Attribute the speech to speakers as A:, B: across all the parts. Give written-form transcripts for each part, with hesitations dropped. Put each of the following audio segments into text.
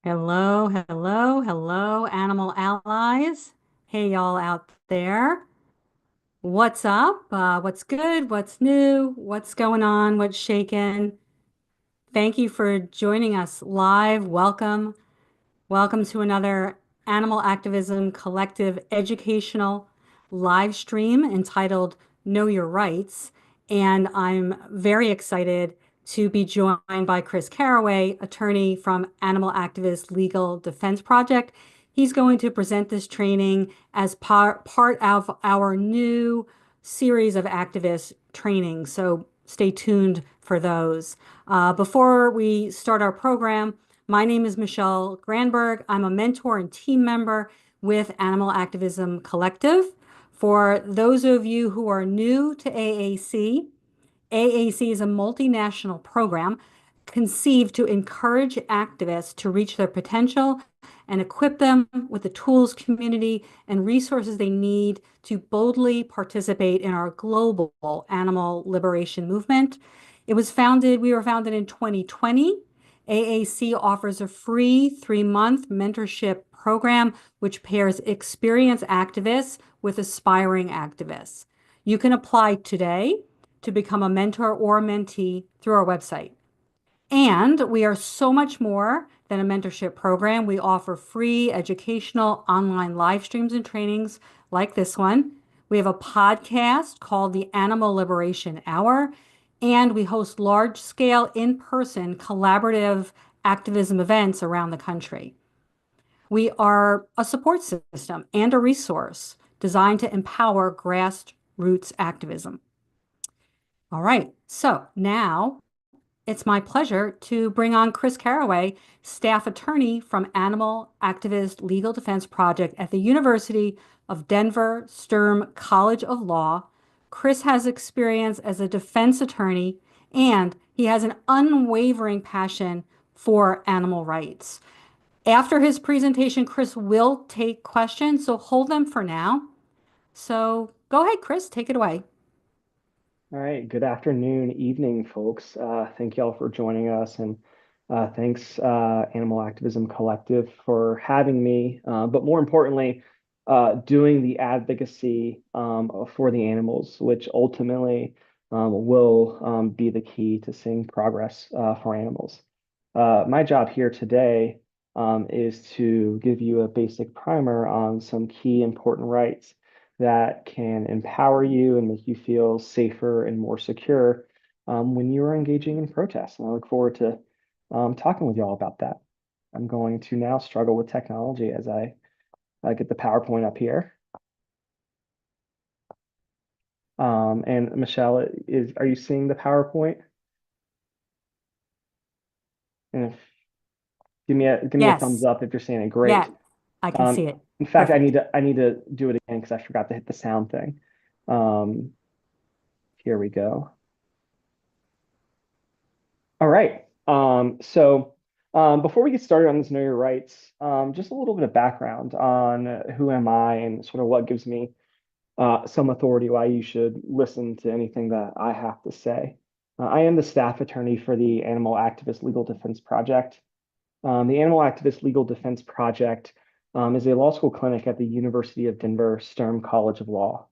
A: Hello, hello, hello, animal allies. Hey, y'all out there. What's up? What's good? What's new? What's going on? What's shaking? Thank you for joining us live. Welcome. Welcome to another Animal Activism Collective educational live stream entitled Know Your Rights. And I'm very excited to be joined by Chris Carraway, attorney from Animal Activist Legal Defense Project. He's going to present this training as part of our new series of activist training. So stay tuned for those. Before we start our program, my name is Michelle Granberg. I'm a mentor and team member with Animal Activism Collective. For those of you who are new to AAC, AAC is a multinational program conceived to encourage activists to reach their potential and equip them with the tools, community, and resources they need to boldly participate in our global animal liberation movement. We were founded in 2020. AAC offers a free 3-month mentorship program which pairs experienced activists with aspiring activists. You can apply today to become a mentor or a mentee through our website. And we are so much more than a mentorship program. We offer free educational online live streams and trainings like this one. We have a podcast called the Animal Liberation Hour, and we host large-scale in-person collaborative activism events around the country. We are a support system and a resource designed to empower grassroots activism. All right, so now it's my pleasure to bring on Chris Carraway, staff attorney from Animal Activist Legal Defense Project at the University of Denver Sturm College of Law. Chris has experience as a defense attorney, and he has an unwavering passion for animal rights. After his presentation, Chris will take questions, so hold them for now. So go ahead, Chris, take it away.
B: All right, good afternoon, evening, folks. Thank y'all for joining us, and thanks, Animal Activism Collective, for having me. But more importantly, doing the advocacy for the animals, which ultimately will be the key to seeing progress for animals. My job here today is to give you a basic primer on some key important rights that can empower you and make you feel safer and more secure when you are engaging in protests. And I look forward to talking with y'all about that. I'm going to now struggle with technology as I get the PowerPoint up here. And Michelle, are you seeing the PowerPoint? And if give me a thumbs
A: Yes,
B: up if you're seeing it.
A: yeah,
B: Great.
A: I can see it.
B: In fact,
A: Perfect.
B: I need to do it again because I forgot to hit the sound thing. Um, Here we go. All right. Before we get started on this Know Your Rights, just a little bit of background on who am I and sort of what gives me some authority why you should listen to anything that I have to say. I am the staff attorney for the Animal Activist Legal Defense Project. The Animal Activist Legal Defense Project is a law school clinic at the University of Denver Sturm College of Law.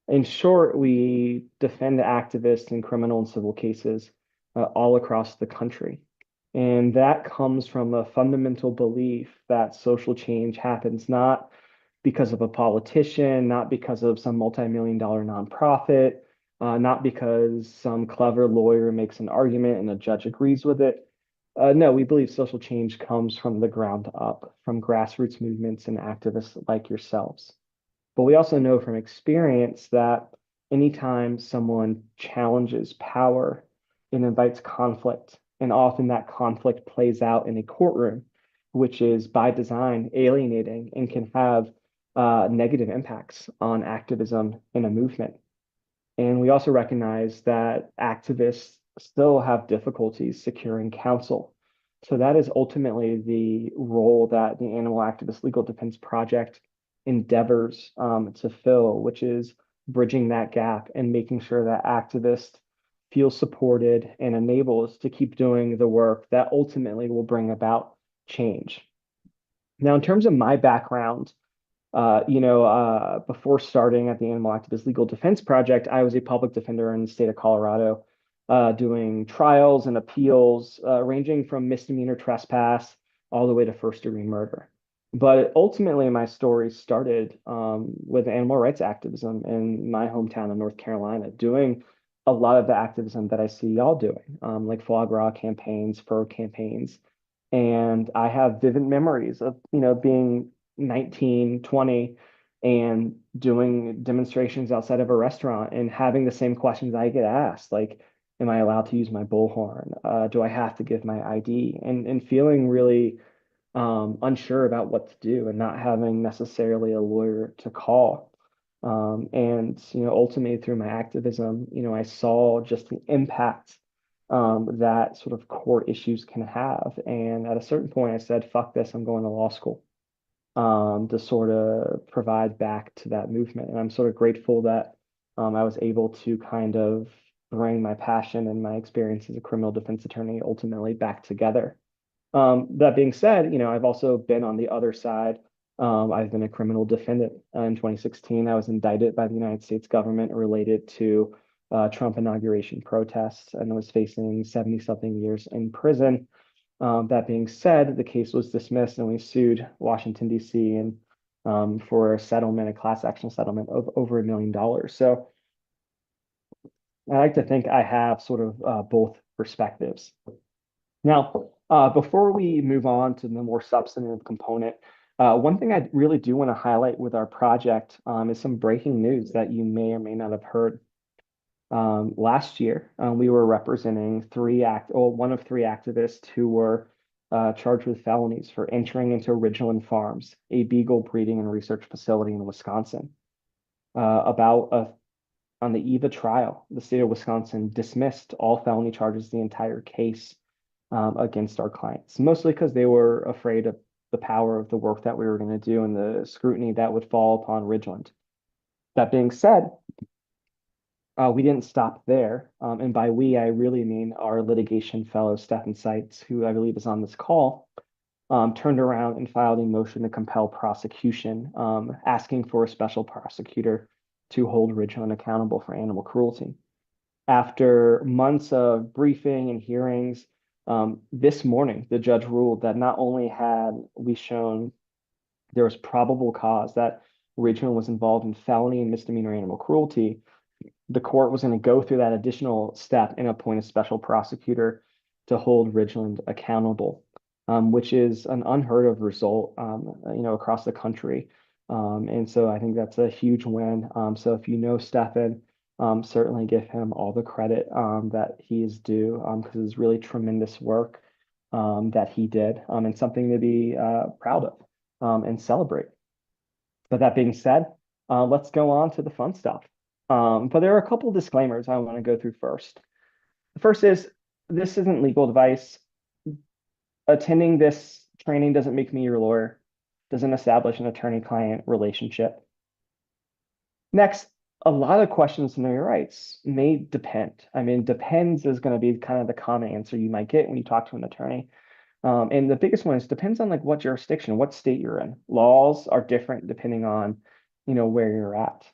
B: In short, we defend activists in criminal and civil cases all across the country. And that comes from a fundamental belief that social change happens not because of a politician, not because of some multi-million-dollar nonprofit, not because some clever lawyer makes an argument and a judge agrees with it. No, we believe social change comes from the ground up, from grassroots movements and activists like yourselves. But we also know from experience that anytime someone challenges power, it invites conflict. And often that conflict plays out in a courtroom, which is by design alienating and can have negative impacts on activism in a movement. And we also recognize that activists still have difficulties securing counsel. So that is ultimately the role that the Animal Activist Legal Defense Project endeavors to fill, which is bridging that gap and making sure that activists feel supported and enabled to keep doing the work that ultimately will bring about change. Now, in terms of my background, before starting at the Animal Activist Legal Defense Project, I was a public defender in the state of Colorado, doing trials and appeals, ranging from misdemeanor trespass all the way to first-degree murder. But ultimately, my story started with animal rights activism in my hometown of North Carolina, doing a lot of the activism that I see y'all doing, like foie gras campaigns, fur campaigns. And I have vivid memories of, being 19, 20, and doing demonstrations outside of a restaurant and having the same questions I get asked, like, am I allowed to use my bullhorn? Do I have to give my ID? And feeling really unsure about what to do and not having necessarily a lawyer to call. And ultimately through my activism, I saw just the impact that sort of court issues can have. And at a certain point, I said, "Fuck this! I'm going to law school." To sort of provide back to that movement. And I'm sort of grateful that I was able to kind of bring my passion and my experience as a criminal defense attorney ultimately back together. That being said, I've also been on the other side. I've been a criminal defendant. In 2016, I was indicted by the United States government related to Trump inauguration protests and was facing 70 something years in prison. That being said, the case was dismissed and we sued Washington, D.C. and for a settlement, a class action settlement of over $1 million. So I like to think I have sort of both perspectives. Now, before we move on to the more substantive component, one thing I really do want to highlight with our project is some breaking news that you may or may not have heard. Last year, we were representing one of three activists who were charged with felonies for entering into Ridgeland Farms, a beagle breeding and research facility in Wisconsin. On the eve of trial, the state of Wisconsin dismissed all felony charges, the entire case against our clients, mostly because they were afraid of the power of the work that we were going to do and the scrutiny that would fall upon Ridgeland. That being said, we didn't stop there. And by we, I really mean our litigation fellow, Stefan Seitz, who I believe is on this call, turned around and filed a motion to compel prosecution, asking for a special prosecutor to hold Ridgeland accountable for animal cruelty. After months of briefing and hearings, this morning, the judge ruled that not only had we shown there was probable cause that Ridgeland was involved in felony and misdemeanor animal cruelty, the court was going to go through that additional step and appoint a special prosecutor to hold Ridgeland accountable, which is an unheard of result, across the country. And so I think that's a huge win. So if you know Stefan, certainly give him all the credit that he is due because it's really tremendous work that he did and something to be proud of and celebrate. But that being said, let's go on to the fun stuff. But there are a couple of disclaimers I want to go through first. The first is this isn't legal advice. Attending this training doesn't make me your lawyer, doesn't establish an attorney-client relationship. Next, a lot of questions to know your rights may depend. I mean, depends is going to be kind of the common answer you might get when you talk to an attorney. And the biggest one is depends on like what jurisdiction, what state you're in. Laws are different depending on, where you're at.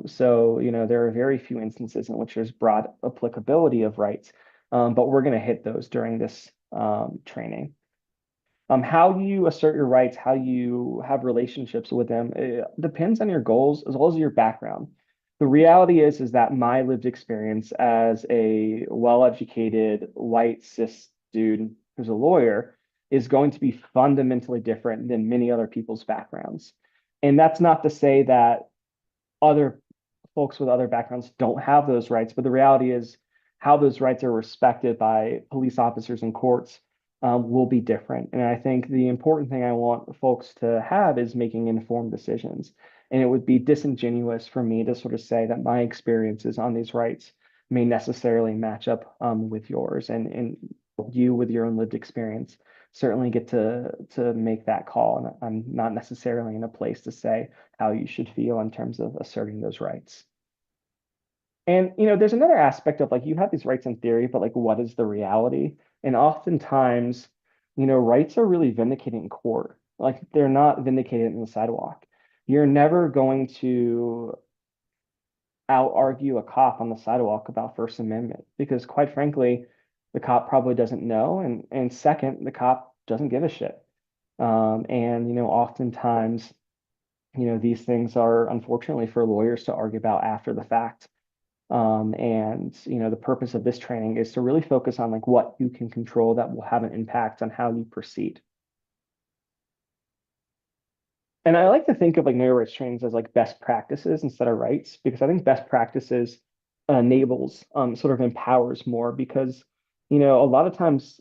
B: So, there are very few instances in which there's broad applicability of rights, but we're going to hit those during this training. How you assert your rights, how you have relationships with them, it depends on your goals as well as your background. The reality is that my lived experience as a well-educated white cis dude who's a lawyer is going to be fundamentally different than many other people's backgrounds. And that's not to say that other folks with other backgrounds don't have those rights, but the reality is how those rights are respected by police officers and courts will be different. And I think the important thing I want folks to have is making informed decisions. And it would be disingenuous for me to sort of say that my experiences on these rights may necessarily match up with yours. And you, with your own lived experience, certainly get to make that call. And I'm not necessarily in a place to say how you should feel in terms of asserting those rights. And there's another aspect of like you have these rights in theory, but like what is the reality? And oftentimes rights are really vindicated in court. Like they're not vindicated in the sidewalk. You're never going to out argue a cop on the sidewalk about First Amendment because quite frankly, the cop probably doesn't know. And second, the cop doesn't give a shit. And oftentimes, these things are unfortunately for lawyers to argue about after the fact. And the purpose of this training is to really focus on like what you can control that will have an impact on how you proceed. And I like to think of like know your rights trainings as like best practices instead of rights, because I think best practices enables, sort of empowers more because, a lot of times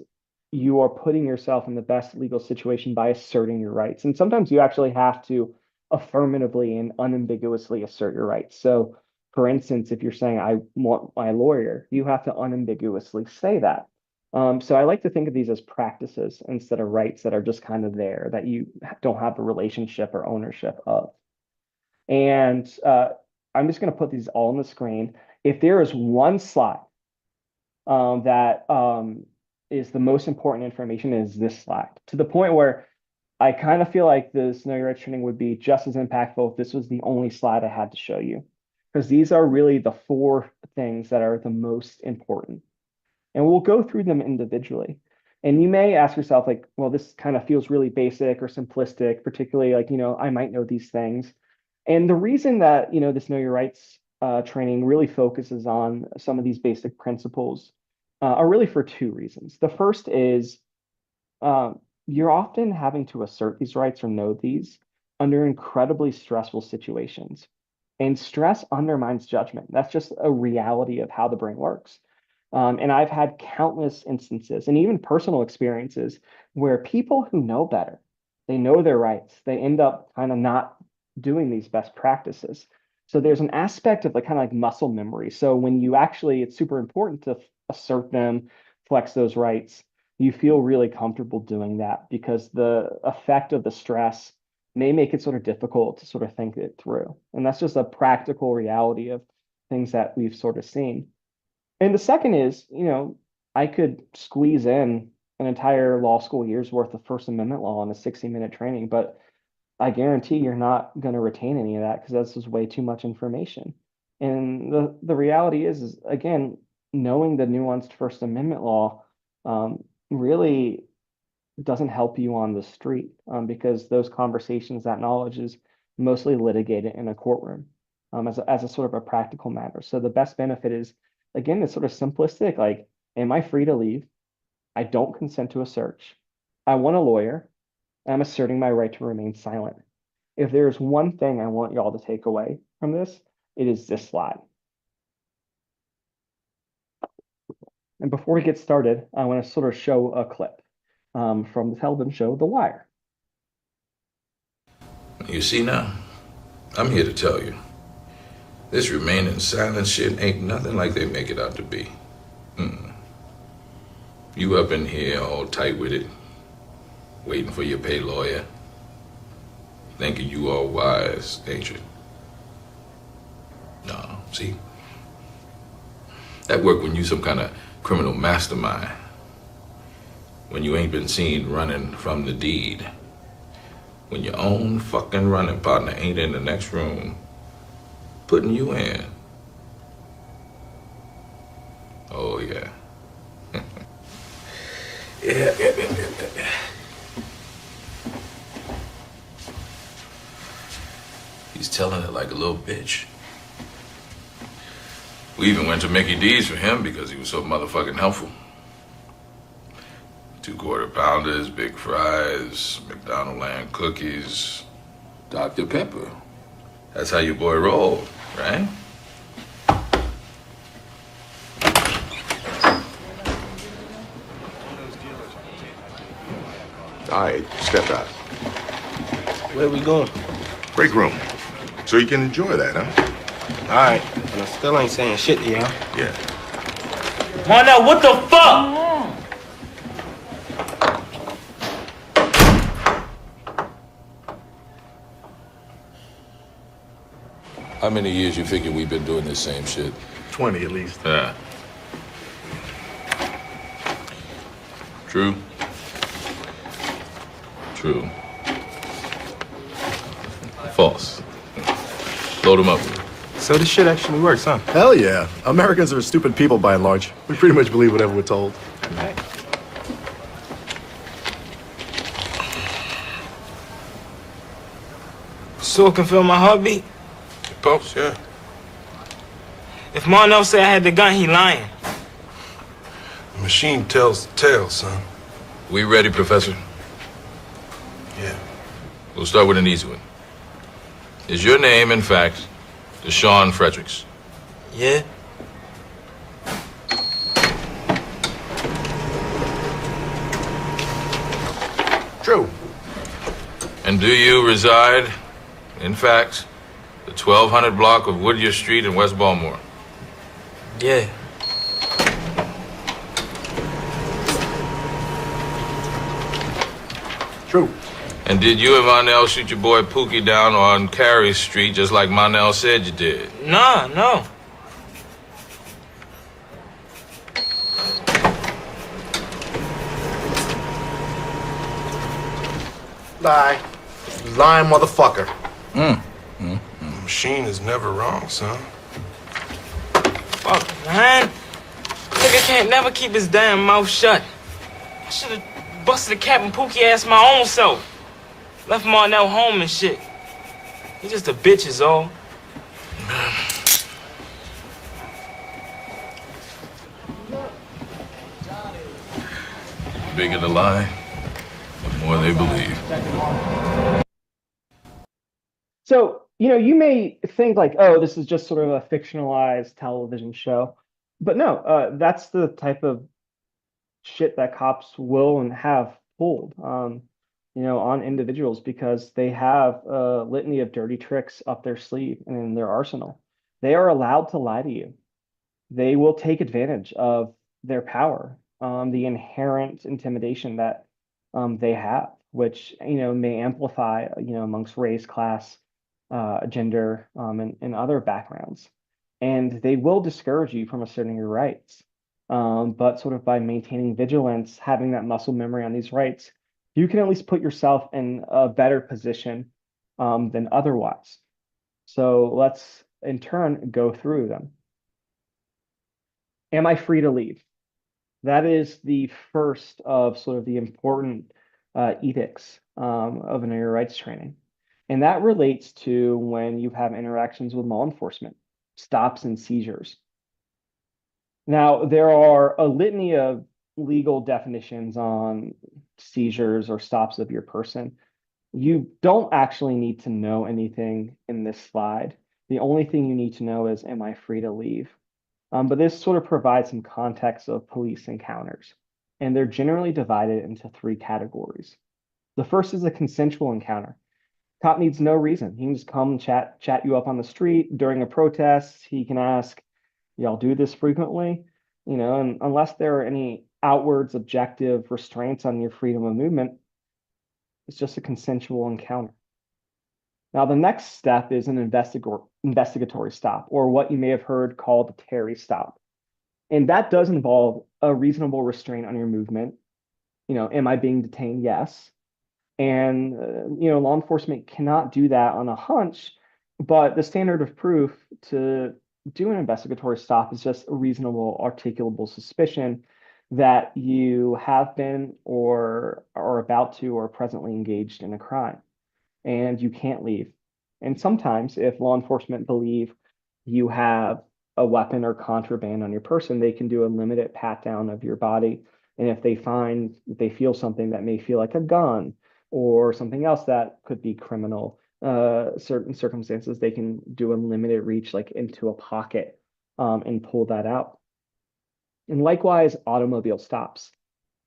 B: you are putting yourself in the best legal situation by asserting your rights. And sometimes you actually have to affirmatively and unambiguously assert your rights. So for instance, if you're saying, I want my lawyer, you have to unambiguously say that. So I like to think of these as practices instead of rights that are just kind of there that you don't have a relationship or ownership of. And I'm just going to put these all on the screen. If there is one slide that is the most important information, is this slide, to the point where I kind of feel like this Know Your Rights training would be just as impactful if this was the only slide I had to show you, because these are really the 4 things that are the most important. And we'll go through them individually. And you may ask yourself, like, well, this kind of feels really basic or simplistic, particularly like, I might know these things. And the reason that, this Know Your Rights training really focuses on some of these basic principles are really for 2 reasons. The first is you're often having to assert these rights or know these under incredibly stressful situations. And stress undermines judgment. That's just a reality of how the brain works. And I've had countless instances and even personal experiences where people who know better, they know their rights, they end up kind of not doing these best practices. So there's an aspect of like kind of like muscle memory. So when you actually, it's super important to assert them, flex those rights, you feel really comfortable doing that because the effect of the stress may make it sort of difficult to sort of think it through. And that's just a practical reality of things that we've sort of seen. And the second is, I could squeeze in an entire law school year's worth of First Amendment law in a 60-minute training, but I guarantee you're not going to retain any of that because that's just way too much information. And the reality is again, knowing the nuanced First Amendment law really doesn't help you on the street because those conversations, that knowledge is mostly litigated in a courtroom as a sort of a practical matter. So the best benefit is, again, it's sort of simplistic. Like, am I free to leave? I don't consent to a search. I want a lawyer. I'm asserting my right to remain silent. If there's one thing I want y'all to take away from this, it is this slide. And before we get started, I want to sort of show a clip from the television show The Wire.
C: You see now, I'm here to tell you, this remaining silent shit ain't nothing like they make it out to be. You up in here all tight with it, waiting for your pay lawyer, thinking you all wise, ain't you? No, see? That work when you some kind of criminal mastermind, when you ain't been seen running from the deed, when your own fucking running partner ain't in the next room putting you in. Oh, yeah. Yeah. He's telling it like a little bitch. We even went to Mickey D's for him because he was so motherfucking helpful. 2 Quarter Pounders, big fries, McDonald Land cookies, Dr. Pepper. That's how your boy rolled, right?
D: All right, step out.
E: Where we going?
D: Break room. So you can enjoy that, huh?
E: All right, and I still ain't saying shit to y'all.
D: Yeah.
F: Why now? What the fuck?
C: How many years you figure we've been doing this same shit?
D: 20 at least.
C: Yeah. True. True. False. Load him up.
E: So this shit actually works, huh?
G: Hell yeah. Americans are stupid people by and large. We pretty much believe whatever we're told.
E: Right. So it can feel my heartbeat?
D: Pulse, yeah.
E: If Marnell say I had the gun, he lying.
D: The machine tells the tale, son.
C: We ready, Professor?
D: Yeah.
C: We'll start with an easy one. Is your name, in fact, Deshaun Fredericks?
E: Yeah?
D: True.
C: And do you reside, in fact, the 1200 block of Whittier Street in West Baltimore?
E: Yeah.
D: True.
C: And did you and Monell shoot your boy Pookie down on Carey Street just like Monell said you did?
E: Nah, no.
G: Lie. Lying motherfucker.
D: The machine is never wrong, son.
E: Fuck, man. Nigga can't never keep his damn mouth shut. I should've busted the cap and Pookie ass my own self. Left Marnell home and shit. He just a bitch is all.
C: The bigger the lie, the more they believe.
B: So, you may think like, oh, this is just sort of a fictionalized television show. But no, that's the type of shit that cops will and have pulled, on individuals because they have a litany of dirty tricks up their sleeve and in their arsenal. They are allowed to lie to you. They will take advantage of their power, the inherent intimidation that they have, which, may amplify, amongst race, class, gender, and other backgrounds. And they will discourage you from asserting your rights. But sort of by maintaining vigilance, having that muscle memory on these rights, you can at least put yourself in a better position than otherwise. So let's in turn go through them. Am I free to leave? That is the first of sort of the important edicts of an your rights training. And that relates to when you have interactions with law enforcement, stops and seizures. Now, there are a litany of legal definitions on seizures or stops of your person. You don't actually need to know anything in this slide. The only thing you need to know is, am I free to leave? But this sort of provides some context of police encounters. And they're generally divided into three categories. The first is a consensual encounter. Cop needs no reason. He can just come chat you up on the street during a protest. He can ask, y'all do this frequently? And unless there are any outwards objective restraints on your freedom of movement, it's just a consensual encounter. Now, the next step is an investigatory stop, or what you may have heard called a Terry stop. And that does involve a reasonable restraint on your movement. Am I being detained? Yes. And, law enforcement cannot do that on a hunch, but the standard of proof to do an investigatory stop is just a reasonable, articulable suspicion that you have been or are about to or presently engaged in a crime, and you can't leave. And sometimes if law enforcement believe you have a weapon or contraband on your person, they can do a limited pat down of your body. And if they feel something that may feel like a gun or something else that could be criminal, certain circumstances, they can do a limited reach like into a pocket and pull that out. And likewise, automobile stops.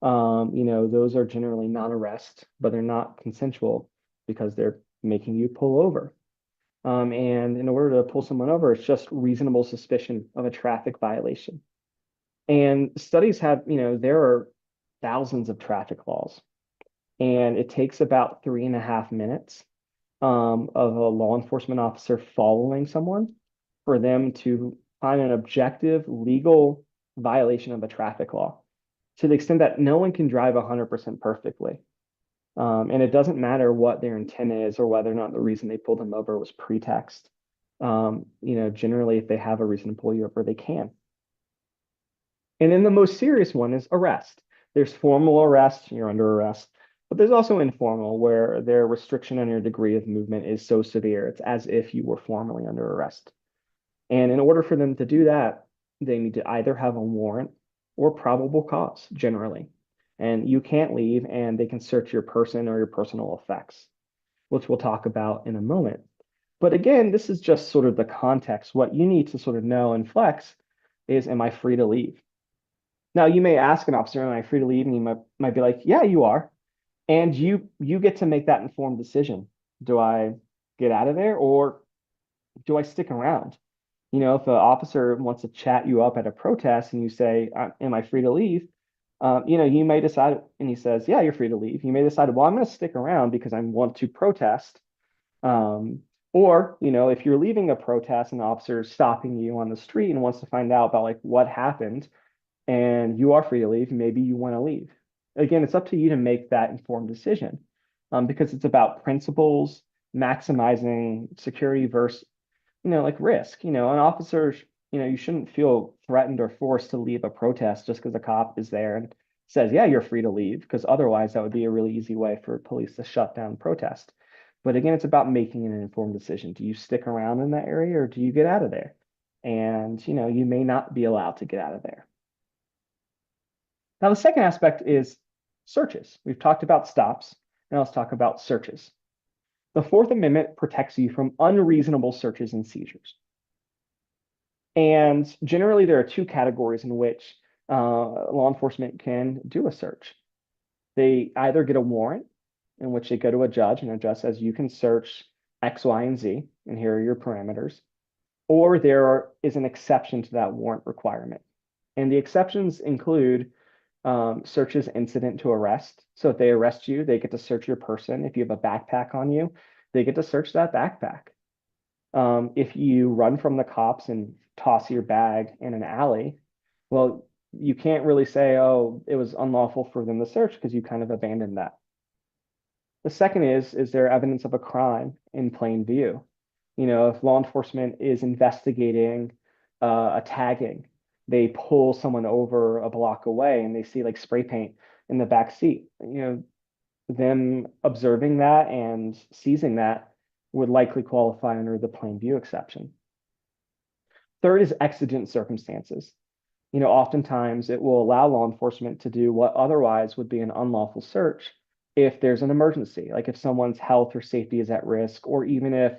B: Those are generally non-arrest, but they're not consensual because they're making you pull over. And in order to pull someone over, it's just reasonable suspicion of a traffic violation. And studies have, there are thousands of traffic laws, and it takes about 3.5 minutes of a law enforcement officer following someone for them to find an objective legal violation of a traffic law, to the extent that no one can drive 100% perfectly. And it doesn't matter what their intent is or whether or not the reason they pulled them over was pretext. Generally, if they have a reason to pull you over, they can. And then the most serious one is arrest. There's formal arrest, you're under arrest, but there's also informal where their restriction on your degree of movement is so severe, it's as if you were formally under arrest. And in order for them to do that, they need to either have a warrant or probable cause, generally. And you can't leave, and they can search your person or your personal effects, which we'll talk about in a moment. But again, this is just sort of the context. What you need to sort of know and flex is, am I free to leave? Now, you may ask an officer, am I free to leave? And he might be like, yeah, you are. And you get to make that informed decision. Do I get out of there or do I stick around? If an officer wants to chat you up at a protest and you say, am I free to leave? You may decide, and he says, yeah, you're free to leave. You may decide, well, I'm going to stick around because I want to protest. Or, if you're leaving a protest and an officer is stopping you on the street and wants to find out about like what happened, and you are free to leave, maybe you want to leave. Again, it's up to you to make that informed decision, because it's about principles, maximizing security versus, like risk. An officer, you shouldn't feel threatened or forced to leave a protest just because a cop is there and says, yeah, you're free to leave, because otherwise that would be a really easy way for police to shut down protest. But again, it's about making an informed decision. Do you stick around in that area or do you get out of there? And, you may not be allowed to get out of there. Now, the second aspect is searches. We've talked about stops. Now let's talk about searches. The Fourth Amendment protects you from unreasonable searches and seizures. And generally, there are two categories in which law enforcement can do a search. They either get a warrant, in which they go to a judge, and a judge says, you can search X, Y, and Z, and here are your parameters. Or there is an exception to that warrant requirement. And the exceptions include searches incident to arrest. So if they arrest you, they get to search your person. If you have a backpack on you, they get to search that backpack. If you run from the cops and toss your bag in an alley, well, you can't really say, oh, it was unlawful for them to search because you kind of abandoned that. The second is there evidence of a crime in plain view? If law enforcement is investigating a tagging, they pull someone over a block away and they see like spray paint in the back seat. Them observing that and seizing that would likely qualify under the plain view exception. Third is exigent circumstances. Oftentimes it will allow law enforcement to do what otherwise would be an unlawful search if there's an emergency, like if someone's health or safety is at risk, or even if,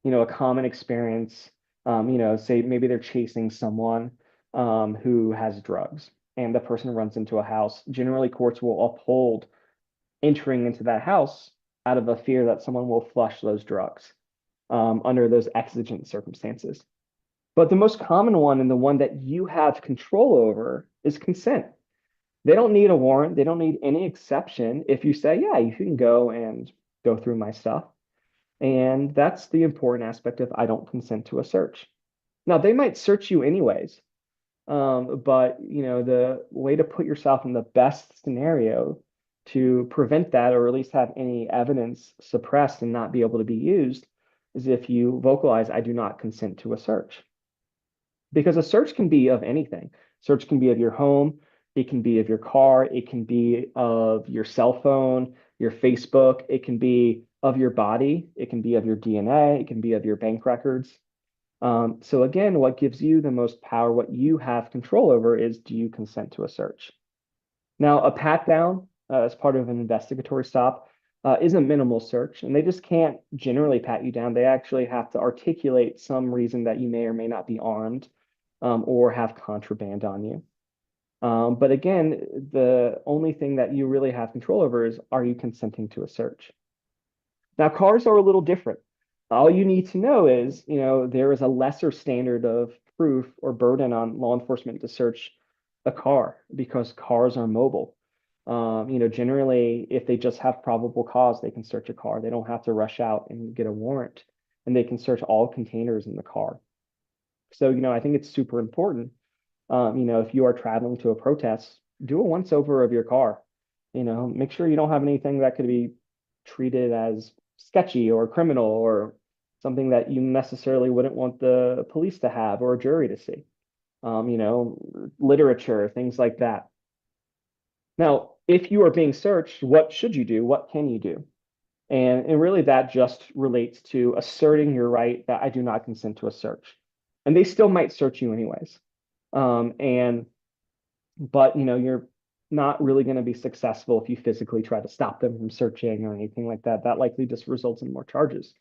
B: a common experience, say maybe they're chasing someone who has drugs and the person runs into a house. Generally, courts will uphold entering into that house out of a fear that someone will flush those drugs under those exigent circumstances. But the most common one, and the one that you have control over, is consent. They don't need a warrant. They don't need any exception if you say, yeah, you can go and go through my stuff. And that's the important aspect of I don't consent to a search. Now, they might search you anyways. But the way to put yourself in the best scenario to prevent that, or at least have any evidence suppressed and not be able to be used, is if you vocalize, I do not consent to a search. Because a search can be of anything. Search can be of your home, it can be of your car, it can be of your cell phone, your Facebook, it can be of your body, it can be of your DNA, it can be of your bank records. So again, what gives you the most power, what you have control over, is do you consent to a search? Now, a pat down as part of an investigatory stop is a minimal search, and they just can't generally pat you down. They actually have to articulate some reason that you may or may not be armed or have contraband on you. But again, the only thing that you really have control over is, are you consenting to a search? Now, cars are a little different. All you need to know is, there is a lesser standard of proof or burden on law enforcement to search a car because cars are mobile. Generally, if they just have probable cause, they can search a car. They don't have to rush out and get a warrant, and they can search all containers in the car. So, I think it's super important. If you are traveling to a protest, do a once over of your car. Make sure you don't have anything that could be treated as sketchy or criminal or something that you necessarily wouldn't want the police to have or a jury to see. Literature, things like that. Now, if you are being searched, what should you do? What can you do? And really that just relates to asserting your right that I do not consent to a search. And they still might search you anyways. But you're not really going to be successful if you physically try to stop them from searching or anything like that. That likely just results in more charges.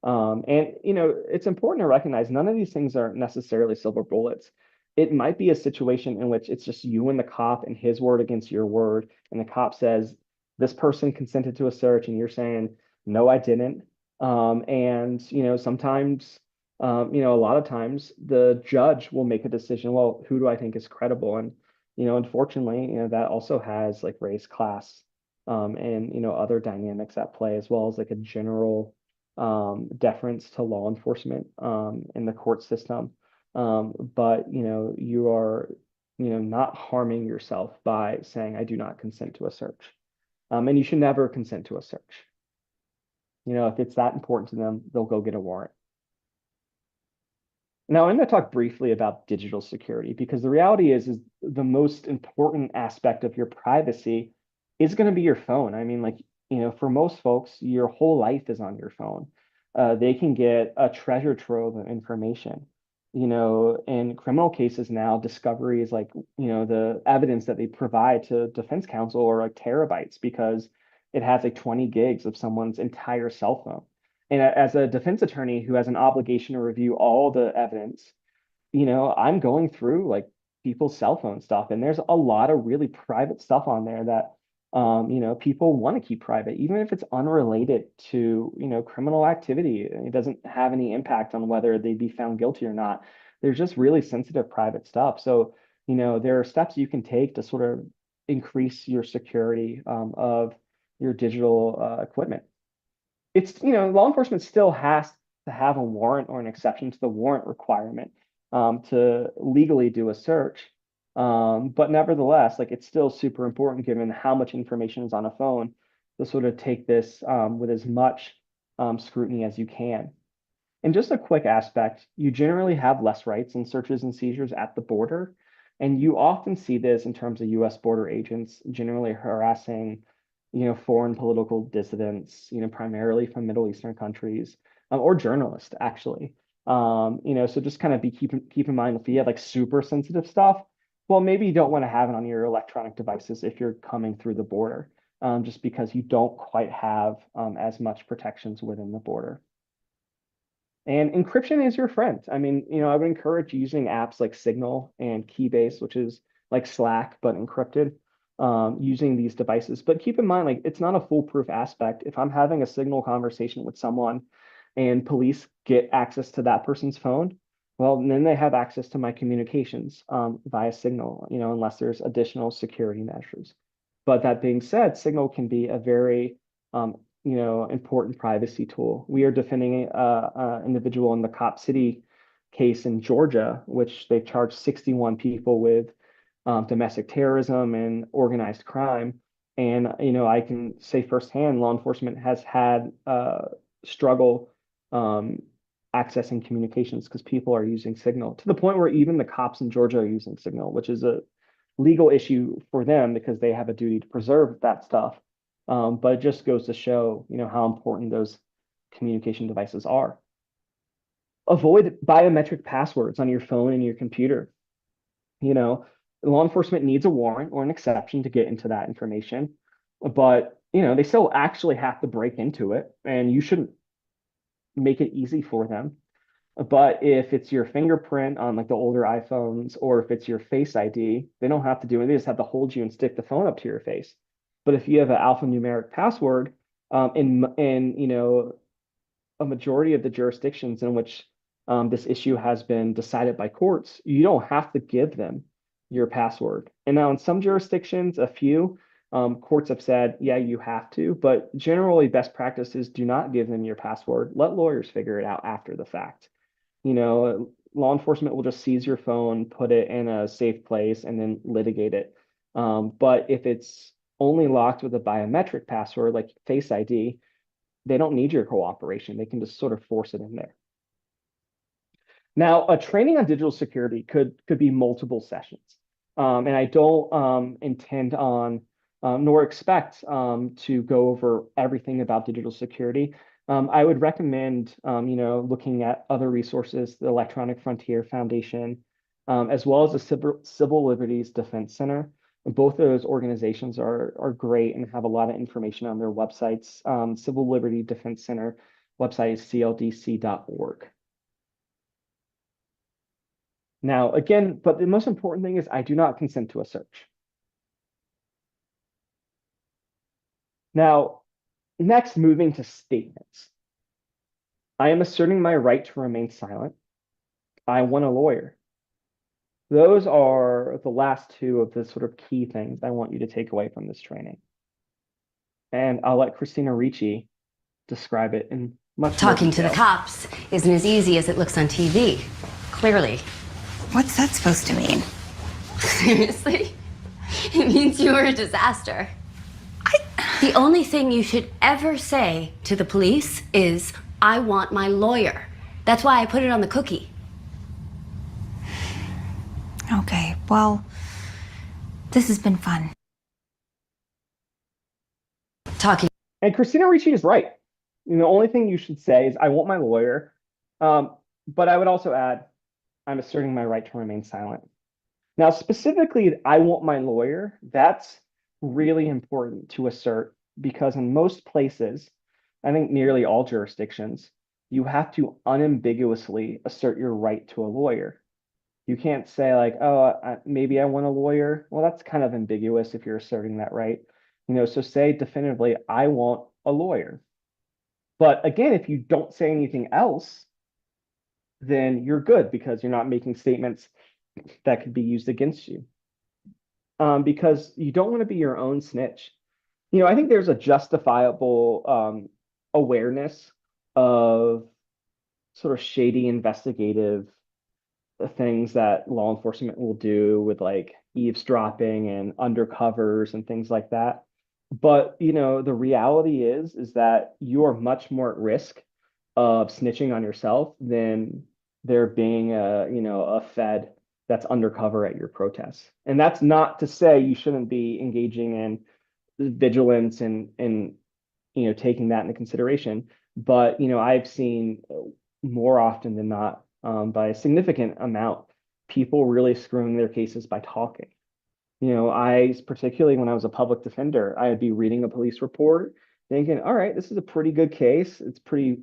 B: And it's important to recognize none of these things are necessarily silver bullets. It might be a situation in which it's just you and the cop and his word against your word, and the cop says this person consented to a search, and you're saying no, I didn't. And sometimes, a lot of times the judge will make a decision. Well, who do I think is credible? And unfortunately, that also has like race, class, and other dynamics at play, as well as like a general deference to law enforcement in the court system. But you are not harming yourself by saying I do not consent to a search. And you should never consent to a search. If it's that important to them, they'll go get a warrant. Now, I'm going to talk briefly about digital security because the reality is the most important aspect of your privacy is going to be your phone. I mean, like, for most folks, your whole life is on your phone. They can get a treasure trove of information. In criminal cases now, discovery is like, the evidence that they provide to defense counsel are like terabytes because it has like 20 gigs of someone's entire cell phone. And as a defense attorney who has an obligation to review all the evidence, I'm going through like people's cell phone stuff, and there's a lot of really private stuff on there that people want to keep private, even if it's unrelated to, criminal activity. It doesn't have any impact on whether they'd be found guilty or not. There's just really sensitive private stuff. So, there are steps you can take to sort of increase your security of your digital equipment. It's, law enforcement still has to have a warrant or an exception to the warrant requirement to legally do a search. But nevertheless, like it's still super important given how much information is on a phone to sort of take this with as much scrutiny as you can. And just a quick aspect, you generally have less rights in searches and seizures at the border. And you often see this in terms of US border agents generally harassing, foreign political dissidents, primarily from Middle Eastern countries, or journalists, actually. So just kind of keep in mind if you have like super sensitive stuff, well, maybe you don't want to have it on your electronic devices if you're coming through the border, just because you don't quite have as much protections within the border. And encryption is your friend. I mean, I would encourage using apps like Signal and Keybase, which is like Slack, but encrypted, using these devices. But keep in mind, like, it's not a foolproof aspect. If I'm having a Signal conversation with someone and police get access to that person's phone, well, then they have access to my communications via Signal, unless there's additional security measures. But that being said, Signal can be a very important privacy tool. We are defending an individual in the Cop City case in Georgia, which they charged 61 people with domestic terrorism and organized crime. And, I can say firsthand, law enforcement has had struggle accessing communications because people are using Signal to the point where even the cops in Georgia are using Signal, which is a legal issue for them because they have a duty to preserve that stuff. But it just goes to show, how important those communication devices are. Avoid biometric passwords on your phone and your computer. Law enforcement needs a warrant or an exception to get into that information, but they still actually have to break into it, and you shouldn't make it easy for them. But if it's your fingerprint on like the older iPhones, or if it's your Face ID, they don't have to do it. They just have to hold you and stick the phone up to your face. But if you have an alphanumeric password, in a majority of the jurisdictions in which this issue has been decided by courts, you don't have to give them your password. And now in some jurisdictions, a few courts have said, yeah, you have to, but generally best practices do not give them your password. Let lawyers figure it out after the fact. Law enforcement will just seize your phone, put it in a safe place, and then litigate it. But if it's only locked with a biometric password like Face ID, they don't need your cooperation. They can just sort of force it in there. Now, a training on digital security could be multiple sessions. And I don't intend on nor expect to go over everything about digital security. I would recommend, looking at other resources, the Electronic Frontier Foundation, as well as the Civil Liberties Defense Center. Both of those organizations are great and have a lot of information on their websites. Civil Liberty Defense Center website is cldc.org. Now, again, but the most important thing is I do not consent to a search. Now, next, moving to statements. I am asserting my right to remain silent. I want a lawyer. Those are the last two of the sort of key things I want you to take away from this training. And I'll let Christina Ricci describe it in much more
H: Talking to the
B: detail.
H: cops isn't as easy as it looks on TV, clearly.
I: What's that supposed to mean?
H: Seriously? It means you were a disaster. The only thing you should ever say to the police is, I want my lawyer. That's why I put it on the cookie.
I: Okay, well, this has been fun.
H: Talking.
B: And Christina Ricci is right. The only thing you should say is, I want my lawyer. But I would also add, I'm asserting my right to remain silent. Now, specifically, I want my lawyer, that's really important to assert because in most places, I think nearly all jurisdictions, you have to unambiguously assert your right to a lawyer. You can't say like, oh, maybe I want a lawyer. Well, that's kind of ambiguous if you're asserting that right. So say definitively, I want a lawyer. But again, if you don't say anything else, then you're good because you're not making statements that could be used against you. Because you don't want to be your own snitch. I think there's a justifiable awareness of sort of shady investigative things that law enforcement will do with like eavesdropping and undercovers and things like that. But, the reality is that you are much more at risk of snitching on yourself than there being a Fed that's undercover at your protests. And that's not to say you shouldn't be engaging in vigilance and taking that into consideration. But, I've seen more often than not, by a significant amount, people really screwing their cases by talking. Particularly when I was a public defender, I would be reading a police report thinking, all right, this is a pretty good case. It's pretty,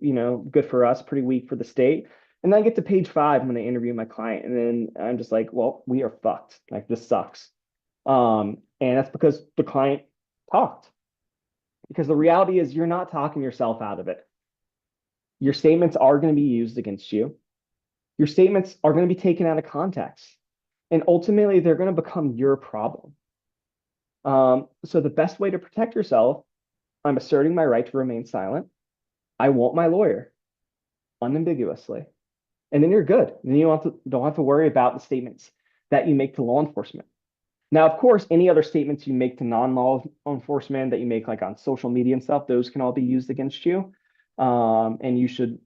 B: good for us, pretty weak for the state. And then I get to page 5 when I interview my client. And then I'm just like, well, we are fucked. Like, this sucks. And that's because the client talked. Because the reality is you're not talking yourself out of it. Your statements are going to be used against you. Your statements are going to be taken out of context. And ultimately, they're going to become your problem. So the best way to protect yourself, I'm asserting my right to remain silent. I want my lawyer, unambiguously. And then you're good. Then you don't have to worry about the statements that you make to law enforcement. Now, of course, any other statements you make to non-law enforcement that you make like on social media and stuff, those can all be used against you. And you should,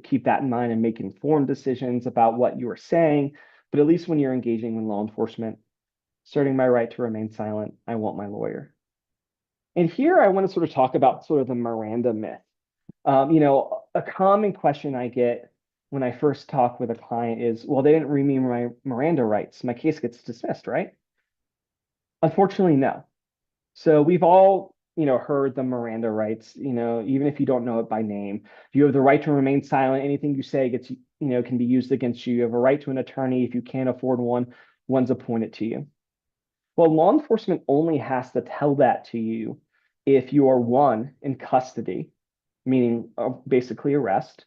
B: keep that in mind and make informed decisions about what you are saying. But at least when you're engaging with law enforcement, asserting my right to remain silent, I want my lawyer. And here I want to sort of talk about sort of the Miranda myth. A common question I get when I first talk with a client is, well, they didn't read me my Miranda rights. My case gets dismissed, right? Unfortunately, no. So we've all, heard the Miranda rights, even if you don't know it by name. You have the right to remain silent. Anything you say gets, can be used against you. You have a right to an attorney. If you can't afford one, one's appointed to you. Well, law enforcement only has to tell that to you if you are, 1, in custody, meaning basically arrest,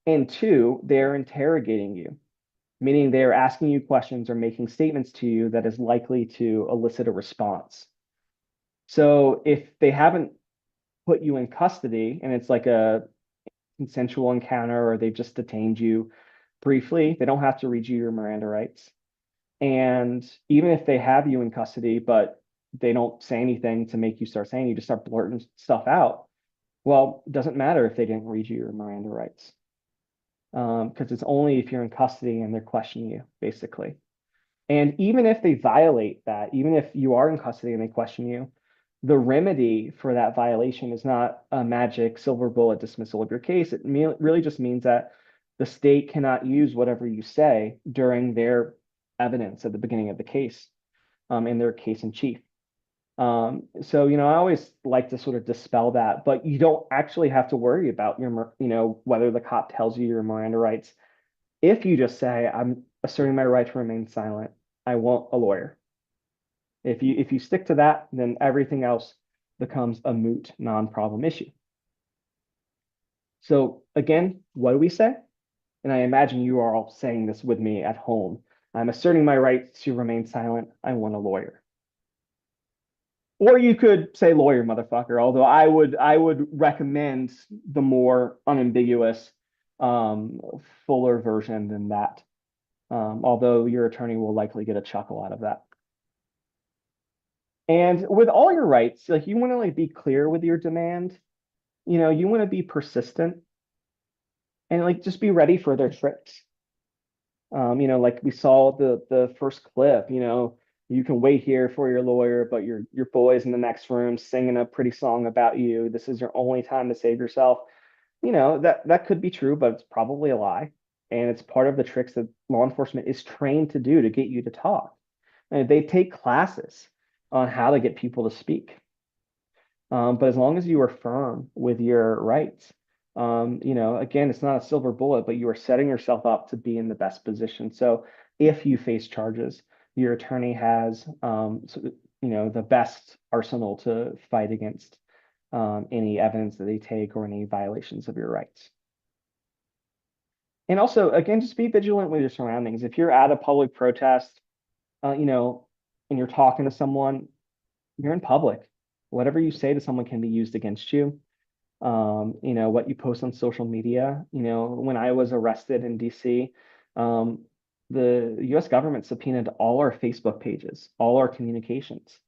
B: and 2, they're interrogating you, meaning they're asking you questions or making statements to you that is likely to elicit a response. So if they haven't put you in custody and it's like a consensual encounter or they've just detained you briefly, they don't have to read you your Miranda rights. And even if they have you in custody, but they don't say anything to make you start saying, you just start blurting stuff out. Well, it doesn't matter if they didn't read you your Miranda rights, because it's only if you're in custody and they're questioning you, basically. And even if they violate that, even if you are in custody and they question you, the remedy for that violation is not a magic silver bullet dismissal of your case. It really just means that the state cannot use whatever you say during their evidence at the beginning of the case, in their case in chief. So, I always like to sort of dispel that, but you don't actually have to worry about whether the cop tells you your Miranda rights. If you just say, I'm asserting my right to remain silent, I want a lawyer. If you stick to that, then everything else becomes a moot, non-problem issue. So again, what do we say? And I imagine you are all saying this with me at home. I'm asserting my right to remain silent. I want a lawyer. Or you could say lawyer, motherfucker, although I would recommend the more unambiguous, fuller version than that. Although your attorney will likely get a chuckle out of that. And with all your rights, like, you want to be clear with your demand. You want to be persistent and just be ready for their tricks. Like we saw the first clip, you can wait here for your lawyer, but your boy's in the next room singing a pretty song about you. This is your only time to save yourself. That could be true, but it's probably a lie. And it's part of the tricks that law enforcement is trained to do to get you to talk. And they take classes on how to get people to speak. But as long as you are firm with your rights, again, it's not a silver bullet, but you are setting yourself up to be in the best position. So if you face charges, your attorney has, the best arsenal to fight against any evidence that they take or any violations of your rights. And also, again, just be vigilant with your surroundings. If you're at a public protest, and you're talking to someone, you're in public. Whatever you say to someone can be used against you. What you post on social media. When I was arrested in DC, the US government subpoenaed all our Facebook pages, all our communications.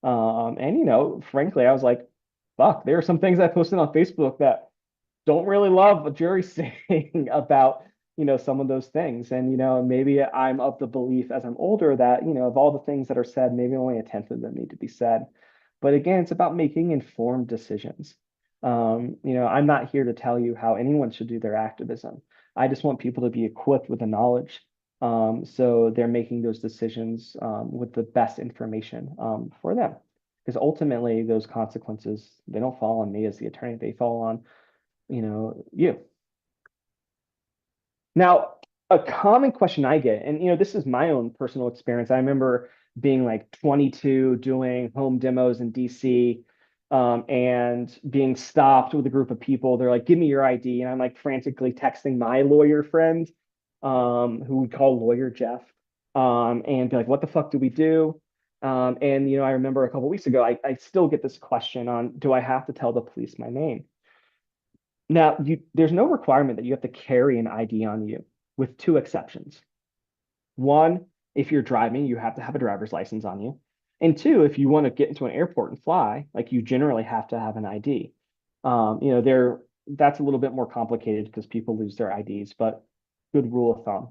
B: And frankly, I was like, fuck, there are some things I posted on Facebook that don't really love a jury saying about some of those things. And maybe I'm of the belief as I'm older that of all the things that are said, maybe only a tenth of them need to be said. But again, it's about making informed decisions. I'm not here to tell you how anyone should do their activism. I just want people to be equipped with the knowledge, so they're making those decisions with the best information for them. Because ultimately, those consequences, they don't fall on me as the attorney, they fall on you. Now, a common question I get, and this is my own personal experience. I remember being 22, doing home demos in DC, and being stopped with a group of people. They're like, "Give me your ID," and I'm frantically texting my lawyer friend, who we call Lawyer Jeff, and be like, "What the fuck do we do?" And I remember a couple weeks ago, I still get this question on, do I have to tell the police my name? Now, there's no requirement that you have to carry an ID on you, with two exceptions. One, if you're driving, you have to have a driver's license on you. And two, if you want to get into an airport and fly, you generally have to have an ID. That's a little bit more complicated because people lose their IDs, but good rule of thumb.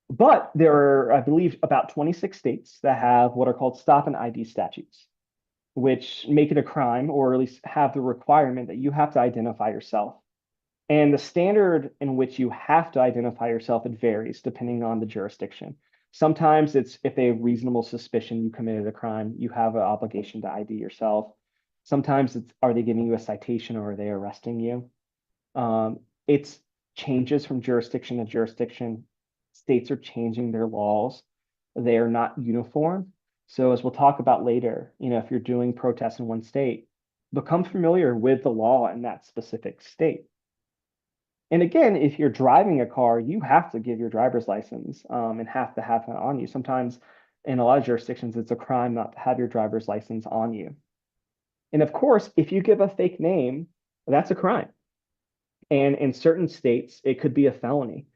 B: But there are, I believe, about 26 states that have what are called stop and ID statutes, which make it a crime, or at least have the requirement that you have to identify yourself. And the standard in which you have to identify yourself, it varies depending on the jurisdiction. Sometimes it's if they have reasonable suspicion you committed a crime, you have an obligation to ID yourself. Sometimes it's, are they giving you a citation or are they arresting you? It's changes from jurisdiction to jurisdiction. States are changing their laws. They are not uniform. So as we'll talk about later, if you're doing protests in one state, become familiar with the law in that specific state. And again, if you're driving a car, you have to give your driver's license and have to have it on you. Sometimes in a lot of jurisdictions, it's a crime not to have your driver's license on you. And of course, if you give a fake name, that's a crime. And in certain states, it could be a felony.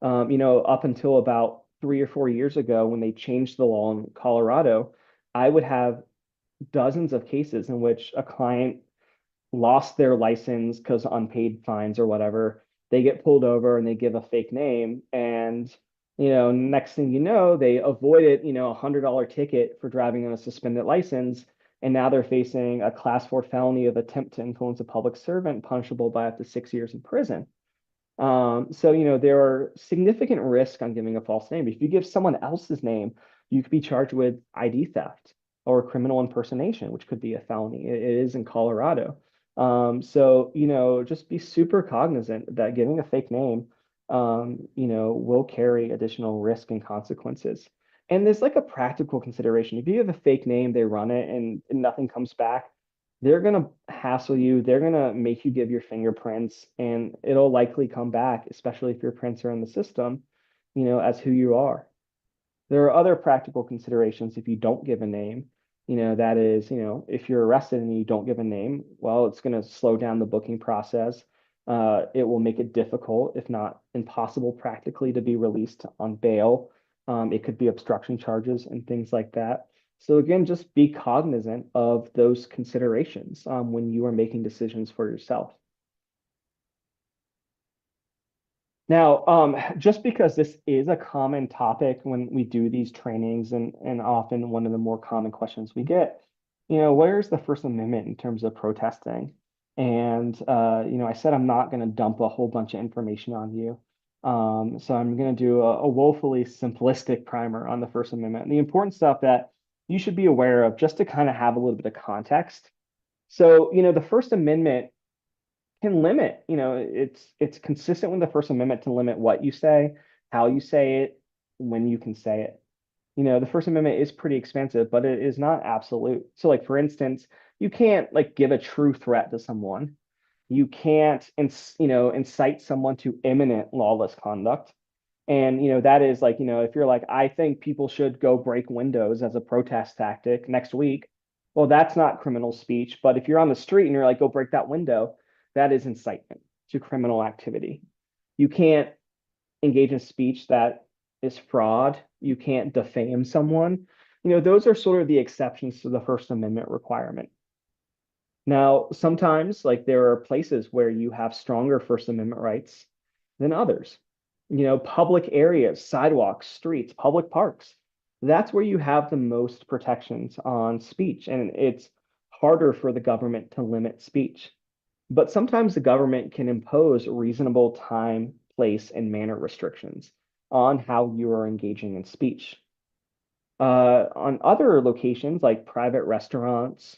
B: Up until about 3 or 4 years ago, when they changed the law in Colorado, I would have dozens of cases in which a client lost their license because unpaid fines or whatever. They get pulled over and they give a fake name. And, next thing you know, they avoided, $100 ticket for driving on a suspended license. And now they're facing a class 4 felony of attempt to influence a public servant, punishable by up to 6 years in prison. So, there are significant risks on giving a false name. If you give someone else's name, you could be charged with ID theft or criminal impersonation, which could be a felony. It is in Colorado. So, just be super cognizant that giving a fake name, will carry additional risk and consequences. And there's like a practical consideration. If you have a fake name, they run it and nothing comes back, they're going to hassle you. They're going to make you give your fingerprints, and it'll likely come back, especially if your prints are in the system, as who you are. There are other practical considerations if you don't give a name. That is, if you're arrested and you don't give a name, well, it's going to slow down the booking process. It will make it difficult, if not impossible, practically to be released on bail. It could be obstruction charges and things like that. So again, just be cognizant of those considerations when you are making decisions for yourself. Now, just because this is a common topic when we do these trainings, and often one of the more common questions we get, where's the First Amendment in terms of protesting? And, I said I'm not going to dump a whole bunch of information on you. So I'm going to do a woefully simplistic primer on the First Amendment and the important stuff that you should be aware of just to kind of have a little bit of context. So, the First Amendment can limit, it's consistent with the First Amendment to limit what you say, how you say it, when you can say it. The First Amendment is pretty expansive, but it is not absolute. So like, for instance, you can't like give a true threat to someone. You can't, incite someone to imminent lawless conduct. And, that is like, if you're like, I think people should go break windows as a protest tactic next week, well, that's not criminal speech. But if you're on the street and you're like, go break that window, that is incitement to criminal activity. You can't engage in speech that is fraud. You can't defame someone. Those are sort of the exceptions to the First Amendment requirement. Now, sometimes like there are places where you have stronger First Amendment rights than others. Public areas, sidewalks, streets, public parks. That's where you have the most protections on speech, and it's harder for the government to limit speech. But sometimes the government can impose reasonable time, place, and manner restrictions on how you are engaging in speech. On other locations like private restaurants,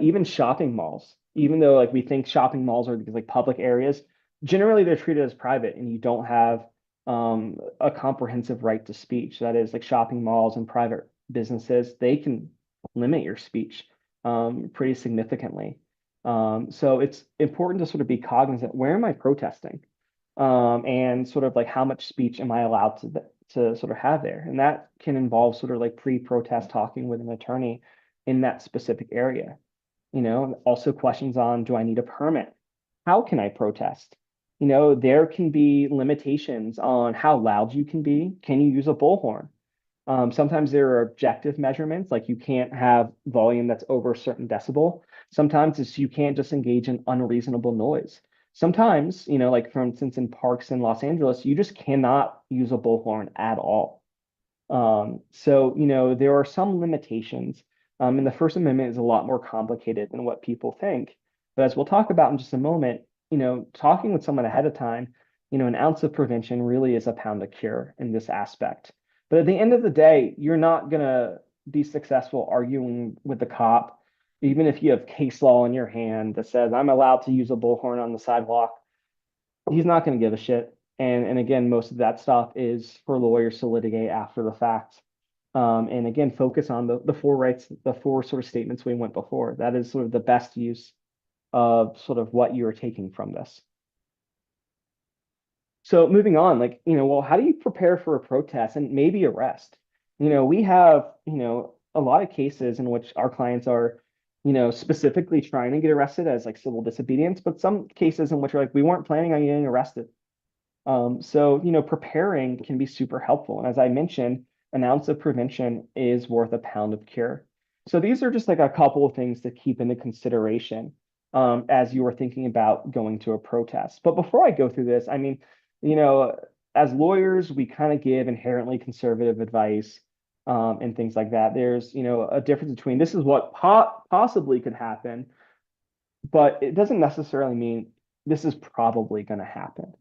B: even shopping malls, even though like we think shopping malls are like public areas, generally they're treated as private, and you don't have a comprehensive right to speech. That is, like shopping malls and private businesses, they can limit your speech pretty significantly. So it's important to sort of be cognizant, where am I protesting? And sort of like how much speech am I allowed to sort of have there? And that can involve sort of like pre-protest talking with an attorney in that specific area. Also questions on, do I need a permit? How can I protest? There can be limitations on how loud you can be. Can you use a bullhorn? Sometimes there are objective measurements, like you can't have volume that's over a certain decibel. Sometimes it's you can't just engage in unreasonable noise. Sometimes, like for instance, in parks in Los Angeles, you just cannot use a bullhorn at all. So, there are some limitations. And the First Amendment is a lot more complicated than what people think. But as we'll talk about in just a moment, talking with someone ahead of time, an ounce of prevention really is a pound of cure in this aspect. But at the end of the day, you're not going to be successful arguing with the cop, even if you have case law in your hand that says, I'm allowed to use a bullhorn on the sidewalk. He's not going to give a shit. And again, most of that stuff is for lawyers to litigate after the fact. And again, focus on the four rights, the four sort of statements we went before. That is sort of the best use of sort of what you are taking from this. So moving on, like, well, how do you prepare for a protest and maybe arrest? We have, a lot of cases in which our clients are, specifically trying to get arrested as like civil disobedience, but some cases in which are like, we weren't planning on getting arrested. So, preparing can be super helpful. And as I mentioned, an ounce of prevention is worth a pound of cure. So these are just like a couple of things to keep into consideration as you are thinking about going to a protest. But before I go through this, I mean, you know, as lawyers, we kind of give inherently conservative advice and things like that. There's, a difference between this is what possibly could happen, but it doesn't necessarily mean this is probably going to happen.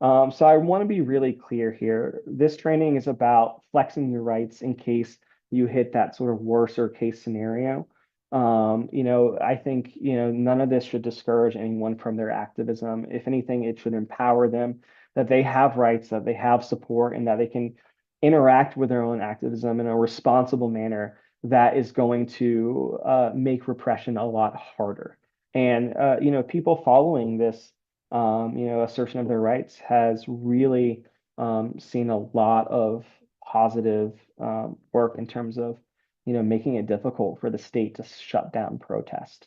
B: So I want to be really clear here. This training is about flexing your rights in case you hit that sort of worser case scenario. I think, none of this should discourage anyone from their activism. If anything, it should empower them that they have rights, that they have support, and that they can interact with their own activism in a responsible manner that is going to make repression a lot harder. And people following this, assertion of their rights has really seen a lot of positive work in terms of, making it difficult for the state to shut down protest.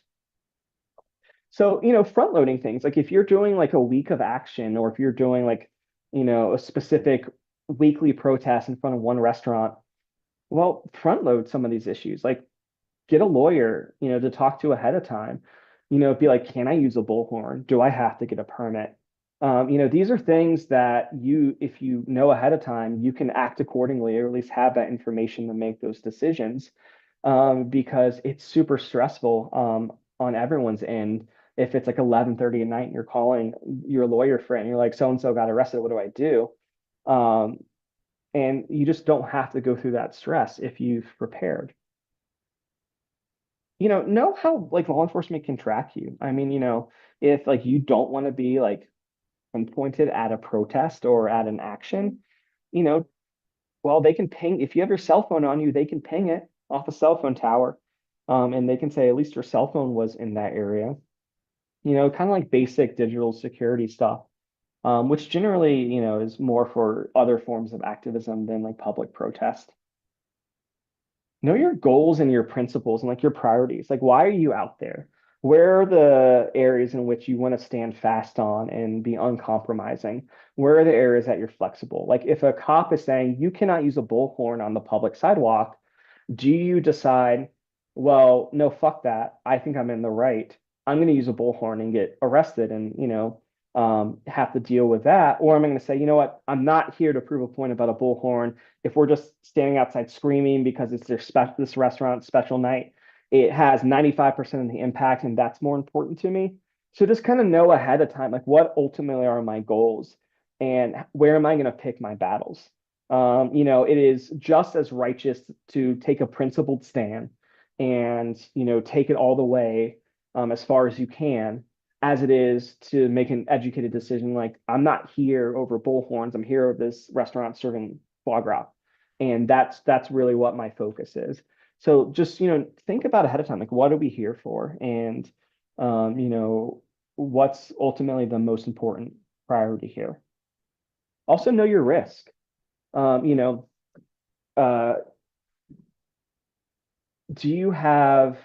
B: So, front loading things, like if you're doing like a week of action, or if you're doing like, a specific weekly protest in front of one restaurant, well, front load some of these issues. Like get a lawyer, to talk to ahead of time. Be like, can I use a bullhorn? Do I have to get a permit? These are things that if you know ahead of time, you can act accordingly, or at least have that information to make those decisions. Because it's super stressful on everyone's end. If it's like 11:30 at night and you're calling your lawyer friend, and you're like, so and so got arrested, what do I do? And you just don't have to go through that stress if you've prepared. Know how like law enforcement can track you. I mean, if like you don't want to be like pointed at a protest or at an action, you know, well, they can ping. If you have your cell phone on you, they can ping it off a cell phone tower. And they can say at least your cell phone was in that area. Kind of like basic digital security stuff, which generally, is more for other forms of activism than like public protest. Know your goals and your principles and like your priorities. Like, why are you out there? Where are the areas in which you want to stand fast on and be uncompromising? Where are the areas that you're flexible? Like, if a cop is saying you cannot use a bullhorn on the public sidewalk, do you decide, well, no, fuck that. I think I'm in the right. I'm going to use a bullhorn and get arrested and, have to deal with that? Or am I going to say, you know what? I'm not here to prove a point about a bullhorn. If we're just standing outside screaming because it's this restaurant special night, it has 95% of the impact, and that's more important to me. So just kind of know ahead of time, like what ultimately are my goals and where am I going to pick my battles? It is just as righteous to take a principled stand and, take it all the way as far as you can, as it is to make an educated decision. Like, I'm not here over bullhorns. I'm here over this restaurant serving foie gras. And that's really what my focus is. So just, think about ahead of time, like, what are we here for? And, what's ultimately the most important priority here? Also know your risk. Uh, do you have,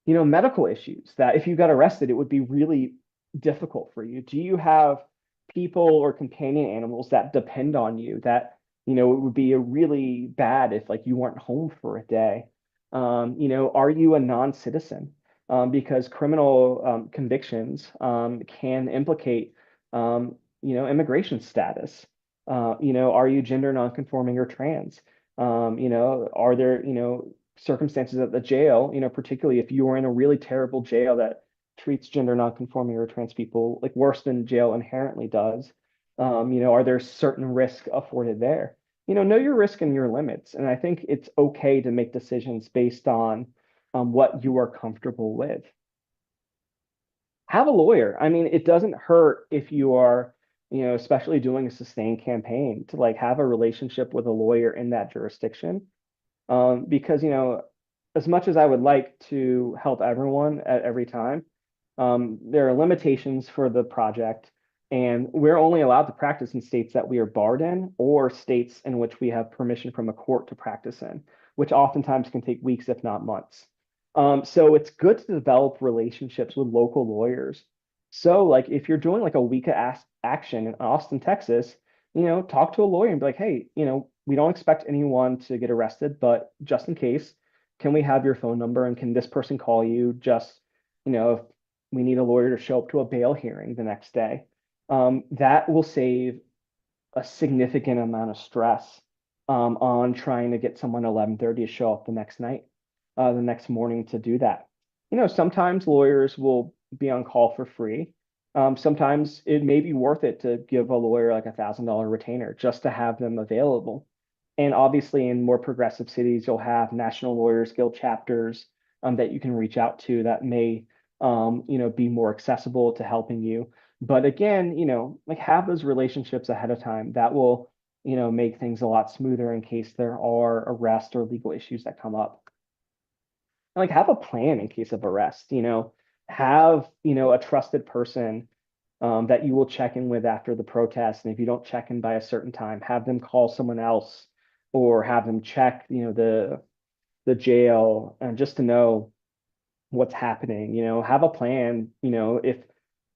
B: medical issues that if you got arrested, it would be really difficult for you? Do you have people or companion animals that depend on you that, it would be a really bad if like you weren't home for a day? Are you a non-citizen? Because criminal convictions can implicate, immigration status. Are you gender nonconforming or trans? Are there, circumstances at the jail, particularly if you are in a really terrible jail that treats gender nonconforming or trans people like worse than jail inherently does? Are there certain risks afforded there? Know your risk and your limits. And I think it's okay to make decisions based on what you are comfortable with. Have a lawyer. I mean, it doesn't hurt if you are, especially doing a sustained campaign, to like have a relationship with a lawyer in that jurisdiction. Because, as much as I would like to help everyone at every time, there are limitations for the project, and we're only allowed to practice in states that we are barred in, or states in which we have permission from a court to practice in, which oftentimes can take weeks, if not months. So it's good to develop relationships with local lawyers. So like if you're doing like a week of action in Austin, Texas, talk to a lawyer and be like, hey, we don't expect anyone to get arrested, but just in case, can we have your phone number and can this person call you just, if we need a lawyer to show up to a bail hearing the next day. That will save a significant amount of stress on trying to get someone 11:30 to show up the next night, the next morning to do that. Sometimes lawyers will be on call for free. Sometimes it may be worth it to give a lawyer like $1,000 retainer just to have them available. And obviously, in more progressive cities, you'll have National Lawyers Guild chapters that you can reach out to that may, be more accessible to helping you. But again, like have those relationships ahead of time. That will, make things a lot smoother in case there are arrest or legal issues that come up. And like have a plan in case of arrest. Have, a trusted person that you will check in with after the protest. And if you don't check in by a certain time, have them call someone else or have them check, the jail and just to know what's happening. Have a plan. If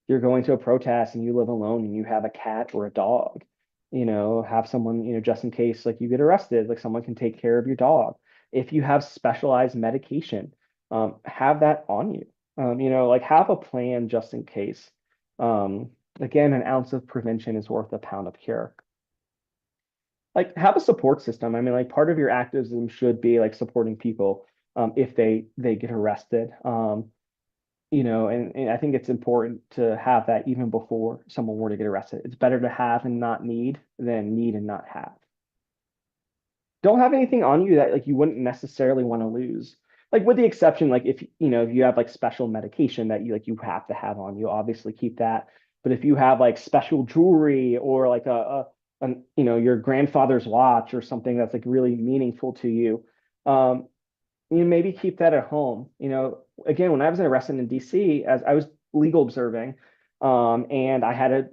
B: you're going to a protest and you live alone and you have a cat or a dog, have someone, just in case like you get arrested, like someone can take care of your dog. If you have specialized medication, have that on you. Like have a plan just in case. Again, an ounce of prevention is worth a pound of cure. Like have a support system. I mean, like part of your activism should be like supporting people if they get arrested. And I think it's important to have that even before someone were to get arrested. It's better to have and not need than need and not have. Don't have anything on you that like you wouldn't necessarily want to lose. Like with the exception, like if you have like special medication that you have to have on you, obviously keep that. But if you have like special jewelry or like your grandfather's watch or something that's like really meaningful to you, you maybe keep that at home. Again, when I was arrested in DC, as I was legal observing, and I had a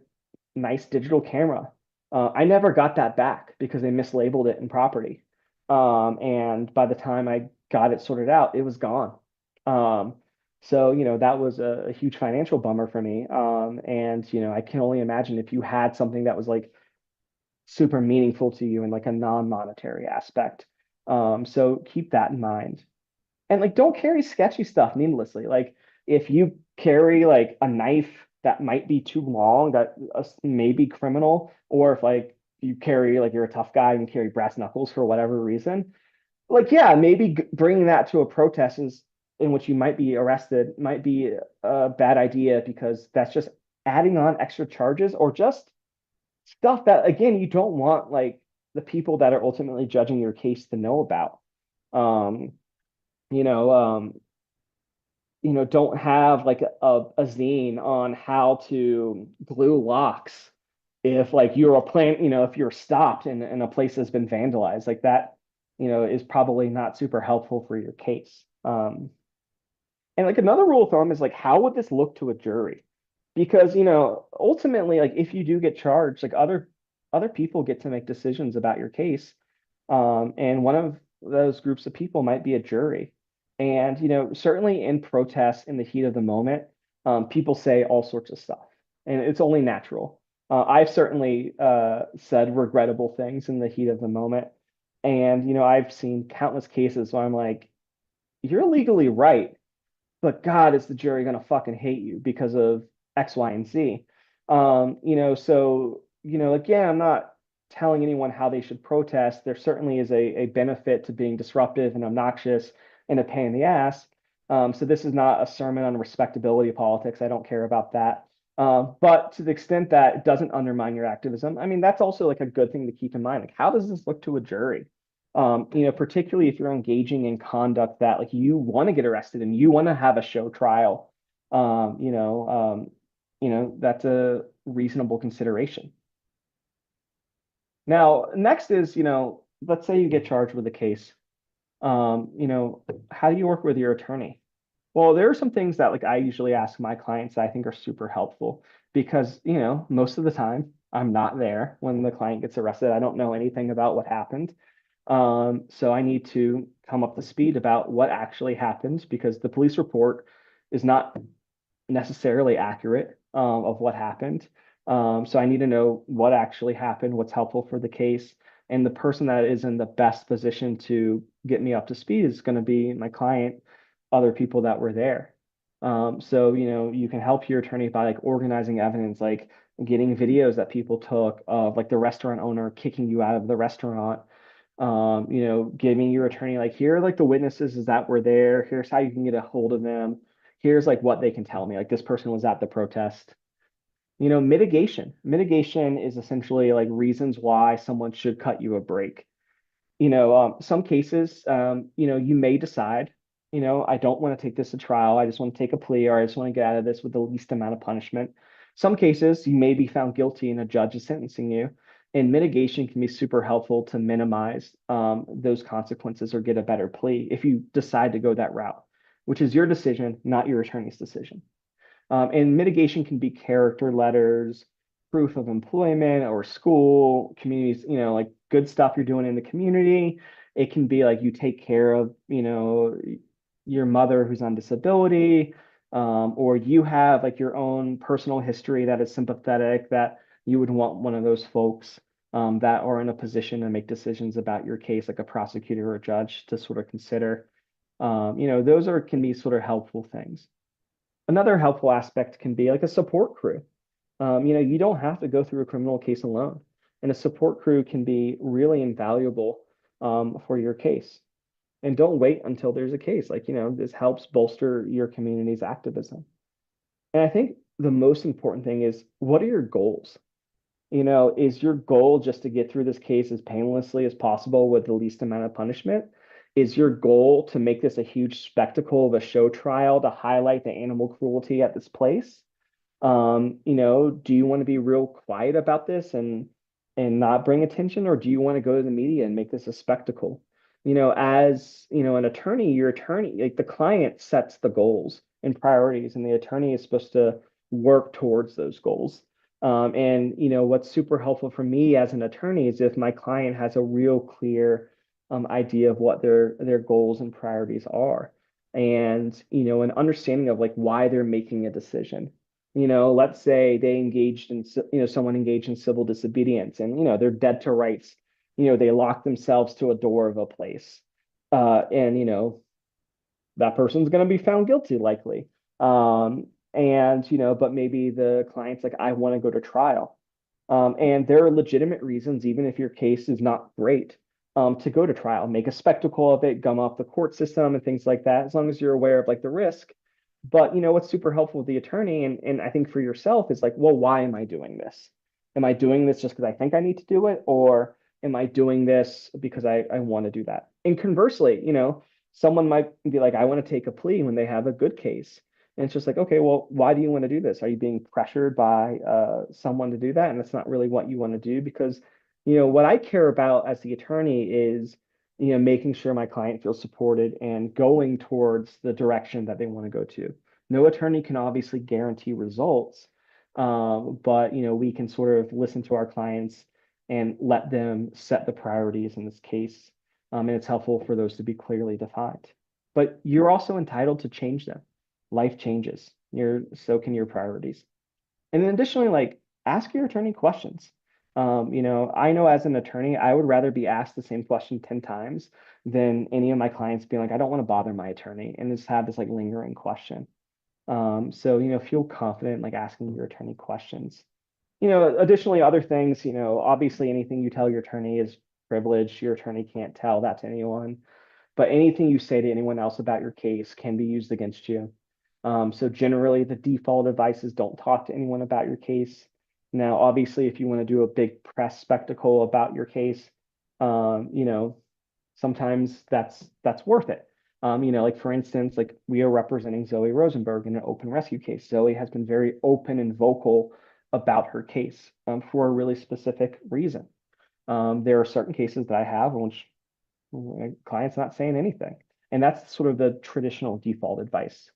B: nice digital camera. I never got that back because they mislabeled it in property. And by the time I got it sorted out, it was gone. So, that was a huge financial bummer for me. And, I can only imagine if you had something that was like super meaningful to you in like a non-monetary aspect. So keep that in mind. And like, don't carry sketchy stuff needlessly. Like if you carry like a knife that might be too long, that may be criminal, or if like you carry like you're a tough guy and carry brass knuckles for whatever reason, like yeah, maybe bringing that to a protest in which you might be arrested might be a bad idea because that's just adding on extra charges or just stuff that again you don't want like the people that are ultimately judging your case to know about. Um, you know, um, don't have like a zine on how to glue locks if like you're a plan, if you're stopped and a place has been vandalized, like that, is probably not super helpful for your case. And like another rule of thumb is like, how would this look to a jury? Because, ultimately, like if you do get charged, like other people get to make decisions about your case. And one of those groups of people might be a jury. And, certainly in protests in the heat of the moment, people say all sorts of stuff, and it's only natural. I've certainly said regrettable things in the heat of the moment. And, I've seen countless cases where I'm like, you're legally right, but God, is the jury going to fucking hate you because of X, Y, and Z? So, again, I'm not telling anyone how they should protest. There certainly is a benefit to being disruptive and obnoxious and a pain in the ass. So this is not a sermon on respectability politics. I don't care about that. But to the extent that it doesn't undermine your activism, I mean, that's also like a good thing to keep in mind. Like, how does this look to a jury? Particularly if you're engaging in conduct that like you want to get arrested and you want to have a show trial, that's a reasonable consideration. Now, next is, let's say you get charged with a case. How do you work with your attorney? Well, there are some things that like I usually ask my clients that I think are super helpful because, most of the time I'm not there when the client gets arrested. I don't know anything about what happened. So I need to come up to speed about what actually happened because the police report is not necessarily accurate of what happened. So I need to know what actually happened, what's helpful for the case. And the person that is in the best position to get me up to speed is going to be my client, other people that were there. So, you can help your attorney by like organizing evidence, like getting videos that people took of like the restaurant owner kicking you out of the restaurant. Giving your attorney like, here are like the witnesses is that were there. Here's how you can get a hold of them. Here's like what they can tell me. Like this person was at the protest. Mitigation. Mitigation is essentially like reasons why someone should cut you a break. Some cases, you may decide, I don't want to take this to trial. I just want to take a plea, or I just want to get out of this with the least amount of punishment. Some cases, you may be found guilty and a judge is sentencing you. And mitigation can be super helpful to minimize those consequences or get a better plea if you decide to go that route, which is your decision, not your attorney's decision. And mitigation can be character letters, proof of employment or school, communities, like good stuff you're doing in the community. It can be like you take care of, your mother who's on disability, or you have like your own personal history that is sympathetic, that you would want one of those folks that are in a position to make decisions about your case, like a prosecutor or a judge, to sort of consider. Those can be sort of helpful things. Another helpful aspect can be like a support crew. You don't have to go through a criminal case alone, and a support crew can be really invaluable for your case. And don't wait until there's a case. Like, this helps bolster your community's activism. And I think the most important thing is, what are your goals? Is your goal just to get through this case as painlessly as possible with the least amount of punishment? Is your goal to make this a huge spectacle of a show trial to highlight the animal cruelty at this place? Do you want to be real quiet about this and not bring attention, or do you want to go to the media and make this a spectacle? As an attorney, your attorney, like the client sets the goals and priorities, and the attorney is supposed to work towards those goals. What's super helpful for me as an attorney is if my client has a real clear idea of what their goals and priorities are, and an understanding of like why they're making a decision. Let's say they engaged in, someone engaged in civil disobedience, and they're dead to rights. They lock themselves to a door of a place, and that person's going to be found guilty likely. But maybe the client's like, I want to go to trial. And there are legitimate reasons, even if your case is not great, to go to trial, make a spectacle of it, gum up the court system and things like that, as long as you're aware of like the risk. But what's super helpful with the attorney, and I think for yourself, is like, well, why am I doing this? Am I doing this just because I think I need to do it? Or am I doing this because I want to do that? And conversely, someone might be like, I want to take a plea when they have a good case. And it's just like, okay, well, why do you want to do this? Are you being pressured by someone to do that? And that's not really what you want to do, because, what I care about as the attorney is, making sure my client feels supported and going towards the direction that they want to go to. No attorney can obviously guarantee results, but, we can sort of listen to our clients and let them set the priorities in this case. And it's helpful for those to be clearly defined. But you're also entitled to change them. Life changes. So can your priorities. And then additionally, like, ask your attorney questions. I know as an attorney, I would rather be asked the same question 10 times than any of my clients being like, I don't want to bother my attorney, and just have this like lingering question. So, feel confident like asking your attorney questions. Additionally, other things, obviously anything you tell your attorney is privileged. Your attorney can't tell that to anyone, but anything you say to anyone else about your case can be used against you. So generally the default advice is don't talk to anyone about your case. Now, obviously, if you want to do a big press spectacle about your case, sometimes that's worth it. Like for instance, like we are representing Zoe Rosenberg in an open rescue case. Zoe has been very open and vocal about her case for a really specific reason. There are certain cases that I have in which client's not saying anything, and that's sort of the traditional default advice.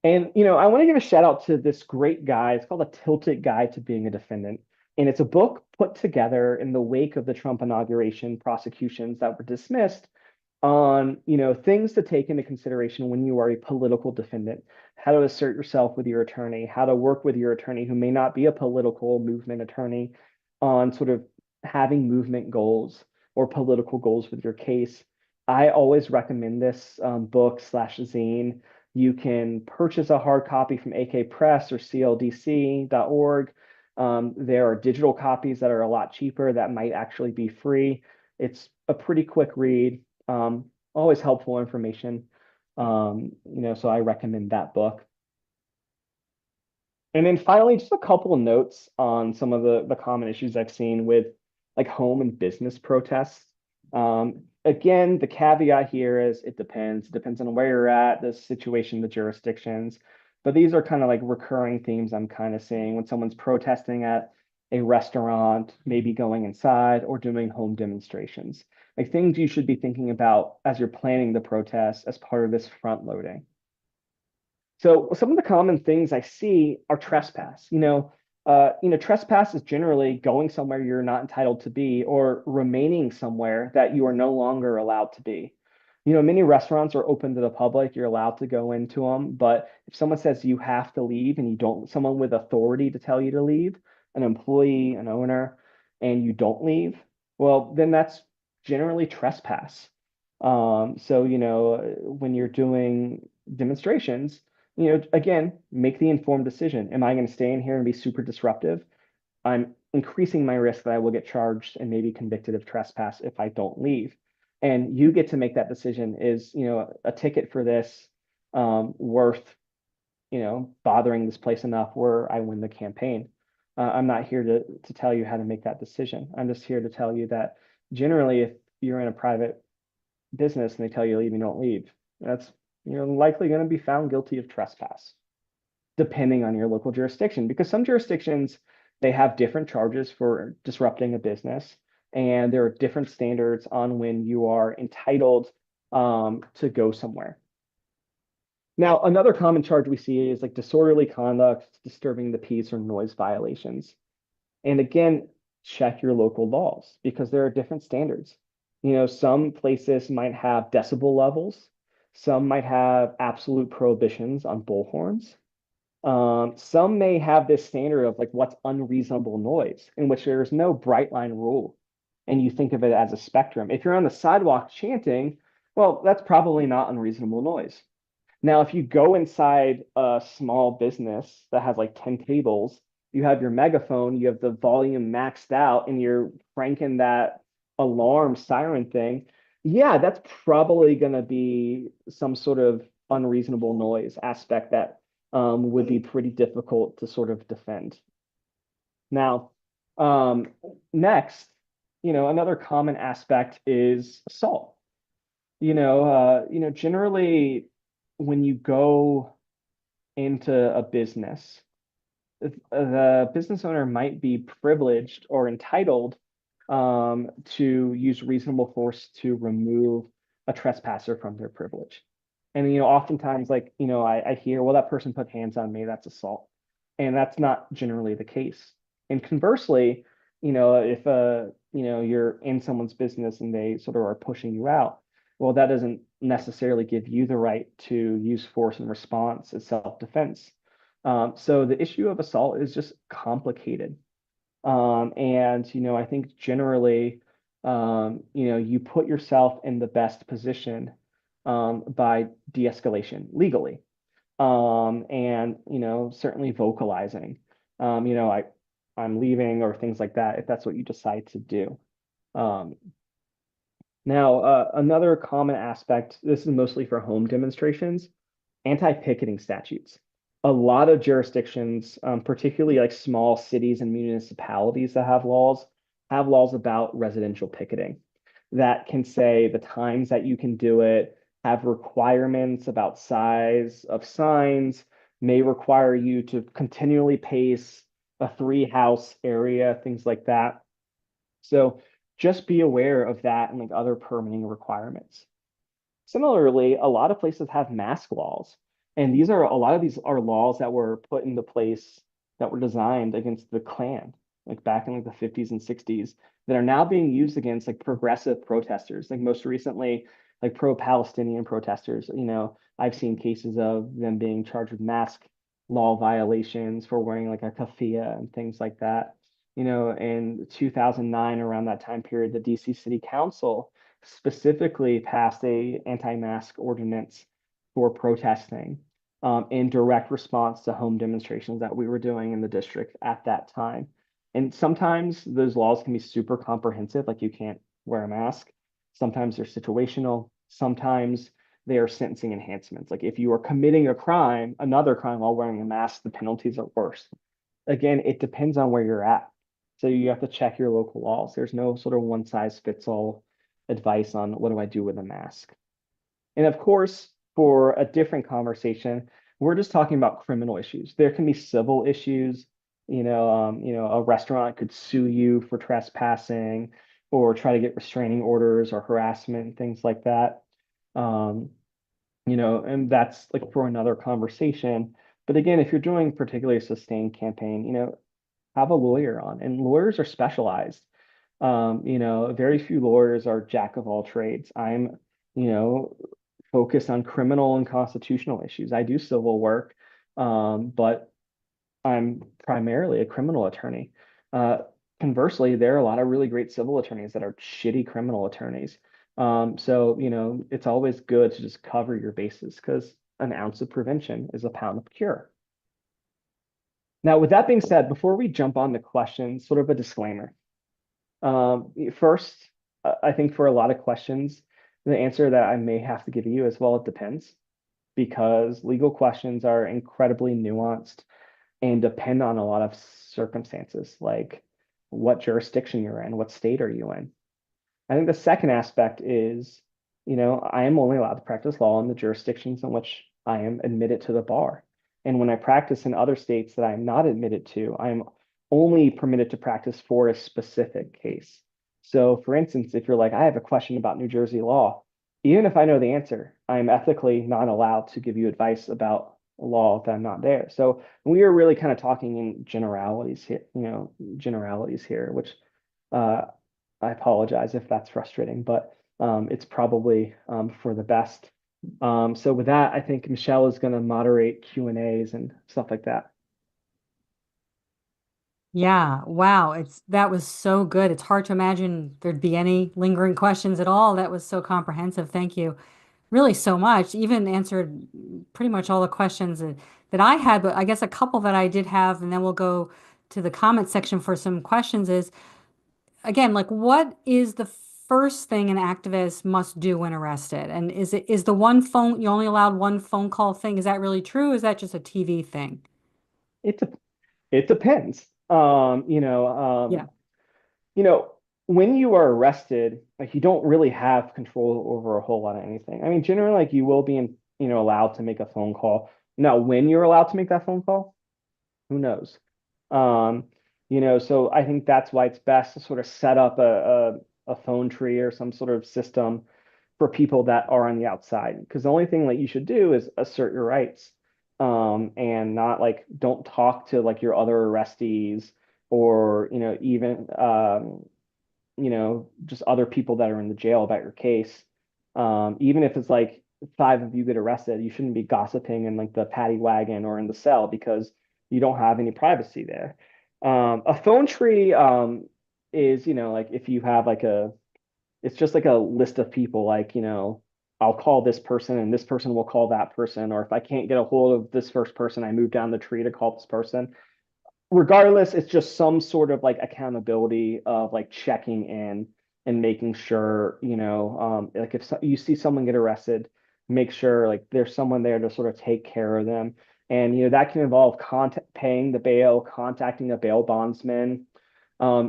B: And, I want to give a shout out to this great guy. It's called A Tilted Guide to Being a Defendant. And it's a book put together in the wake of the Trump inauguration prosecutions that were dismissed on, things to take into consideration when you are a political defendant, how to assert yourself with your attorney, how to work with your attorney who may not be a political movement attorney on sort of having movement goals or political goals with your case, I always recommend this book slash zine. You can purchase a hard copy from AK Press or cldc.org. There are digital copies that are a lot cheaper that might actually be free. It's a pretty quick read, always helpful information. So I recommend that book. And then finally, just a couple of notes on some of the common issues I've seen with like home and business protests. Again, the caveat here is it depends. It depends on where you're at, the situation, the jurisdictions. But these are kind of like recurring themes I'm kind of seeing when someone's protesting at a restaurant, maybe going inside or doing home demonstrations. Like things you should be thinking about as you're planning the protest as part of this front loading. So some of the common things I see are trespass. Trespass is generally going somewhere you're not entitled to be or remaining somewhere that you are no longer allowed to be. Many restaurants are open to the public. You're allowed to go into them, but if someone says you have to leave and you don't, someone with authority to tell you to leave, an employee, an owner, and you don't leave, well, then that's generally trespass. When you're doing demonstrations, again, make the informed decision. Am I going to stay in here and be super disruptive? I'm increasing my risk that I will get charged and maybe convicted of trespass if I don't leave. And you get to make that decision. Is, a ticket for this worth, bothering this place enough where I win the campaign? I'm not here to tell you how to make that decision. I'm just here to tell you that generally, if you're in a private business and they tell you leave, you don't leave. You're likely going to be found guilty of trespass, depending on your local jurisdiction, because some jurisdictions, they have different charges for disrupting a business, and there are different standards on when you are entitled to go somewhere. Now, another common charge we see is like disorderly conduct, disturbing the peace, or noise violations. And again, check your local laws because there are different standards. Some places might have decibel levels. Some might have absolute prohibitions on bullhorns. Some may have this standard of like what's unreasonable noise, in which there is no bright line rule, and you think of it as a spectrum. If you're on the sidewalk chanting, well, that's probably not unreasonable noise. Now, if you go inside a small business that has like 10 tables, you have your megaphone, you have the volume maxed out, and you're cranking that alarm siren thing, yeah, that's probably going to be some sort of unreasonable noise aspect that would be pretty difficult to sort of defend. Now, next, another common aspect is assault. Generally, when you go into a business, the business owner might be privileged or entitled to use reasonable force to remove a trespasser from their privilege. And, oftentimes, I hear, well, that person put hands on me, that's assault. And that's not generally the case. And conversely, if, you're in someone's business and they sort of are pushing you out, well, that doesn't necessarily give you the right to use force in response as self-defense. So the issue of assault is just complicated. I think generally, you put yourself in the best position by de-escalation legally. Certainly vocalizing, I'm leaving or things like that, if that's what you decide to do. Another common aspect, this is mostly for home demonstrations, anti-picketing statutes. A lot of jurisdictions, particularly like small cities and municipalities that have laws about residential picketing that can say the times that you can do it, have requirements about size of signs, may require you to continually pace a 3-house area, things like that. So just be aware of that and like other permitting requirements. Similarly, a lot of places have mask laws. And a lot of these are laws that were put into place that were designed against the Klan, like back in like the 50s and 60s, that are now being used against like progressive protesters. Like most recently, like pro-Palestinian protesters, I've seen cases of them being charged with mask law violations for wearing like a keffiyeh and things like that. in 2009, around that time period, the DC City Council specifically passed a anti-mask ordinance for protesting in direct response to home demonstrations that we were doing in the district at that time. And sometimes those laws can be super comprehensive, like you can't wear a mask. Sometimes they're situational. Sometimes they are sentencing enhancements. Like if you are committing a crime, another crime while wearing a mask, the penalties are worse. Again, it depends on where you're at. So you have to check your local laws. There's no sort of one size fits all advice on what do I do with a mask. And of course, for a different conversation, we're just talking about criminal issues. There can be civil issues. A restaurant could sue you for trespassing or try to get restraining orders or harassment and things like that. And that's like for another conversation. But again, if you're doing particularly a sustained campaign, have a lawyer on, and lawyers are specialized. Very few lawyers are jack of all trades. I'm, focused on criminal and constitutional issues. I do civil work, but I'm primarily a criminal attorney. Conversely, there are a lot of really great civil attorneys that are shitty criminal attorneys. So, it's always good to just cover your bases because an ounce of prevention is a pound of cure. Now, with that being said, before we jump on the questions, sort of a disclaimer. First, I think for a lot of questions, the answer that I may have to give you is, well, it depends, because legal questions are incredibly nuanced and depend on a lot of circumstances, like what jurisdiction you're in, what state are you in. I think the second aspect is, I am only allowed to practice law in the jurisdictions in which I am admitted to the bar. And when I practice in other states that I am not admitted to, I am only permitted to practice for a specific case. So for instance, if you're like, I have a question about New Jersey law, even if I know the answer, I'm ethically not allowed to give you advice about law if I'm not there. So we are really kind of talking in generalities here, which I apologize if that's frustrating, but it's probably for the best. So with that, I think Michelle is going to moderate Q&As and stuff like that.
A: Yeah, wow, that was so good. It's hard to imagine there'd be any lingering questions at all. That was so comprehensive. Thank you really so much. Even answered pretty much all the questions that I had, but I guess a couple that I did have, and then we'll go to the comment section for some questions is, again, like what is the first thing an activist must do when arrested? And is the one phone, you only allowed one phone call thing? Is that really true? Is that just a TV thing?
B: It it depends.
A: Yeah.
B: You know, when you are arrested, like you don't really have control over a whole lot of anything. I mean, generally, like you will be allowed to make a phone call. Now, when you're allowed to make that phone call, who knows? Um, so I think that's why it's best to sort of set up a phone tree or some sort of system for people that are on the outside. Because the only thing that you should do is assert your rights, and not like don't talk to like your other arrestees or even just other people that are in the jail about your case. Even if it's like five of you get arrested, you shouldn't be gossiping in like the paddy wagon or in the cell because you don't have any privacy there. A phone tree is, like if you have like it's just like a list of people, like, I'll call this person and this person will call that person. Or if I can't get a hold of this first person, I move down the tree to call this person. Regardless, it's just some sort of like accountability of like checking in and making sure, like if you see someone get arrested, make sure like there's someone there to sort of take care of them. And, that can involve paying the bail, contacting a bail bondsman,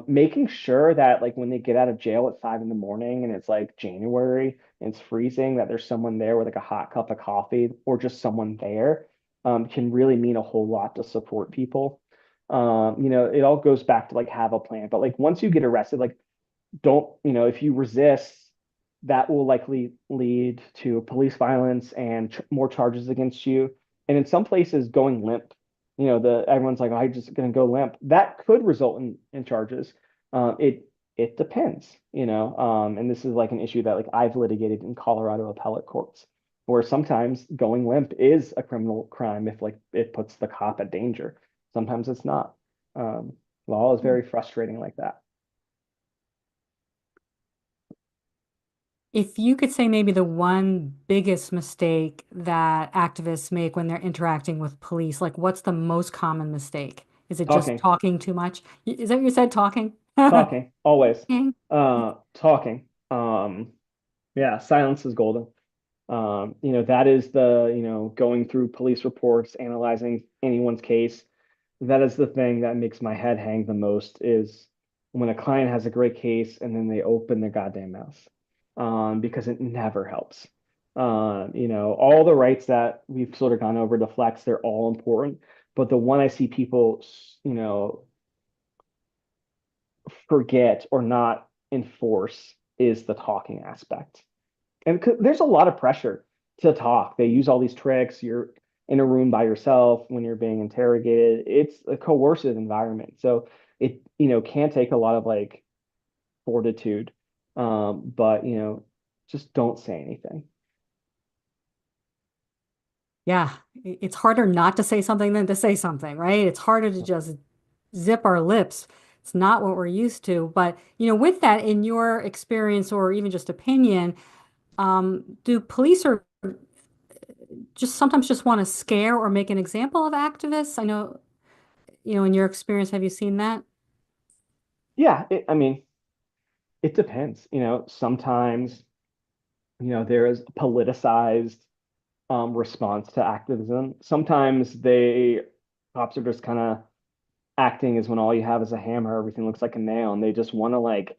B: making sure that like when they get out of jail at 5 in the morning and it's like January and it's freezing, that there's someone there with like a hot cup of coffee or just someone there, can really mean a whole lot to support people. It all goes back to like have a plan. But like once you get arrested, like don't, if you resist, that will likely lead to police violence and more charges against you. And in some places, going limp, everyone's like, oh, I'm just going to go limp. That could result in charges. It depends, and this is like an issue that like I've litigated in Colorado appellate courts, where sometimes going limp is a criminal crime if like it puts the cop at danger. Sometimes it's not. Law is very frustrating like that.
A: If you could say maybe the one biggest mistake that activists make when they're interacting with police, like what's the most common mistake? Is it just
B: Talking,
A: talking too much? Is that what you said, talking?
B: talking, always.
A: Talking.
B: Talking. Yeah, silence is golden. That is going through police reports, analyzing anyone's case. That is the thing that makes my head hang the most is when a client has a great case and then they open their goddamn mouth, because it never helps. All the rights that we've sort of gone over to flex, they're all important, but the one I see people, forget or not enforce is the talking aspect. And there's a lot of pressure to talk. They use all these tricks. You're in a room by yourself when you're being interrogated. It's a coercive environment. So it, can take a lot of like fortitude. But just don't say anything.
A: Yeah, it's harder not to say something than to say something, right? It's harder to just zip our lips. It's not what we're used to. But, with that, in your experience or even just opinion, do police or just sometimes just want to scare or make an example of activists? I know, in your experience, have you seen that?
B: Yeah, I mean, it depends. Sometimes, there is politicized response to activism. Sometimes cops are just kind of acting as when all you have is a hammer, everything looks like a nail, and they just want to like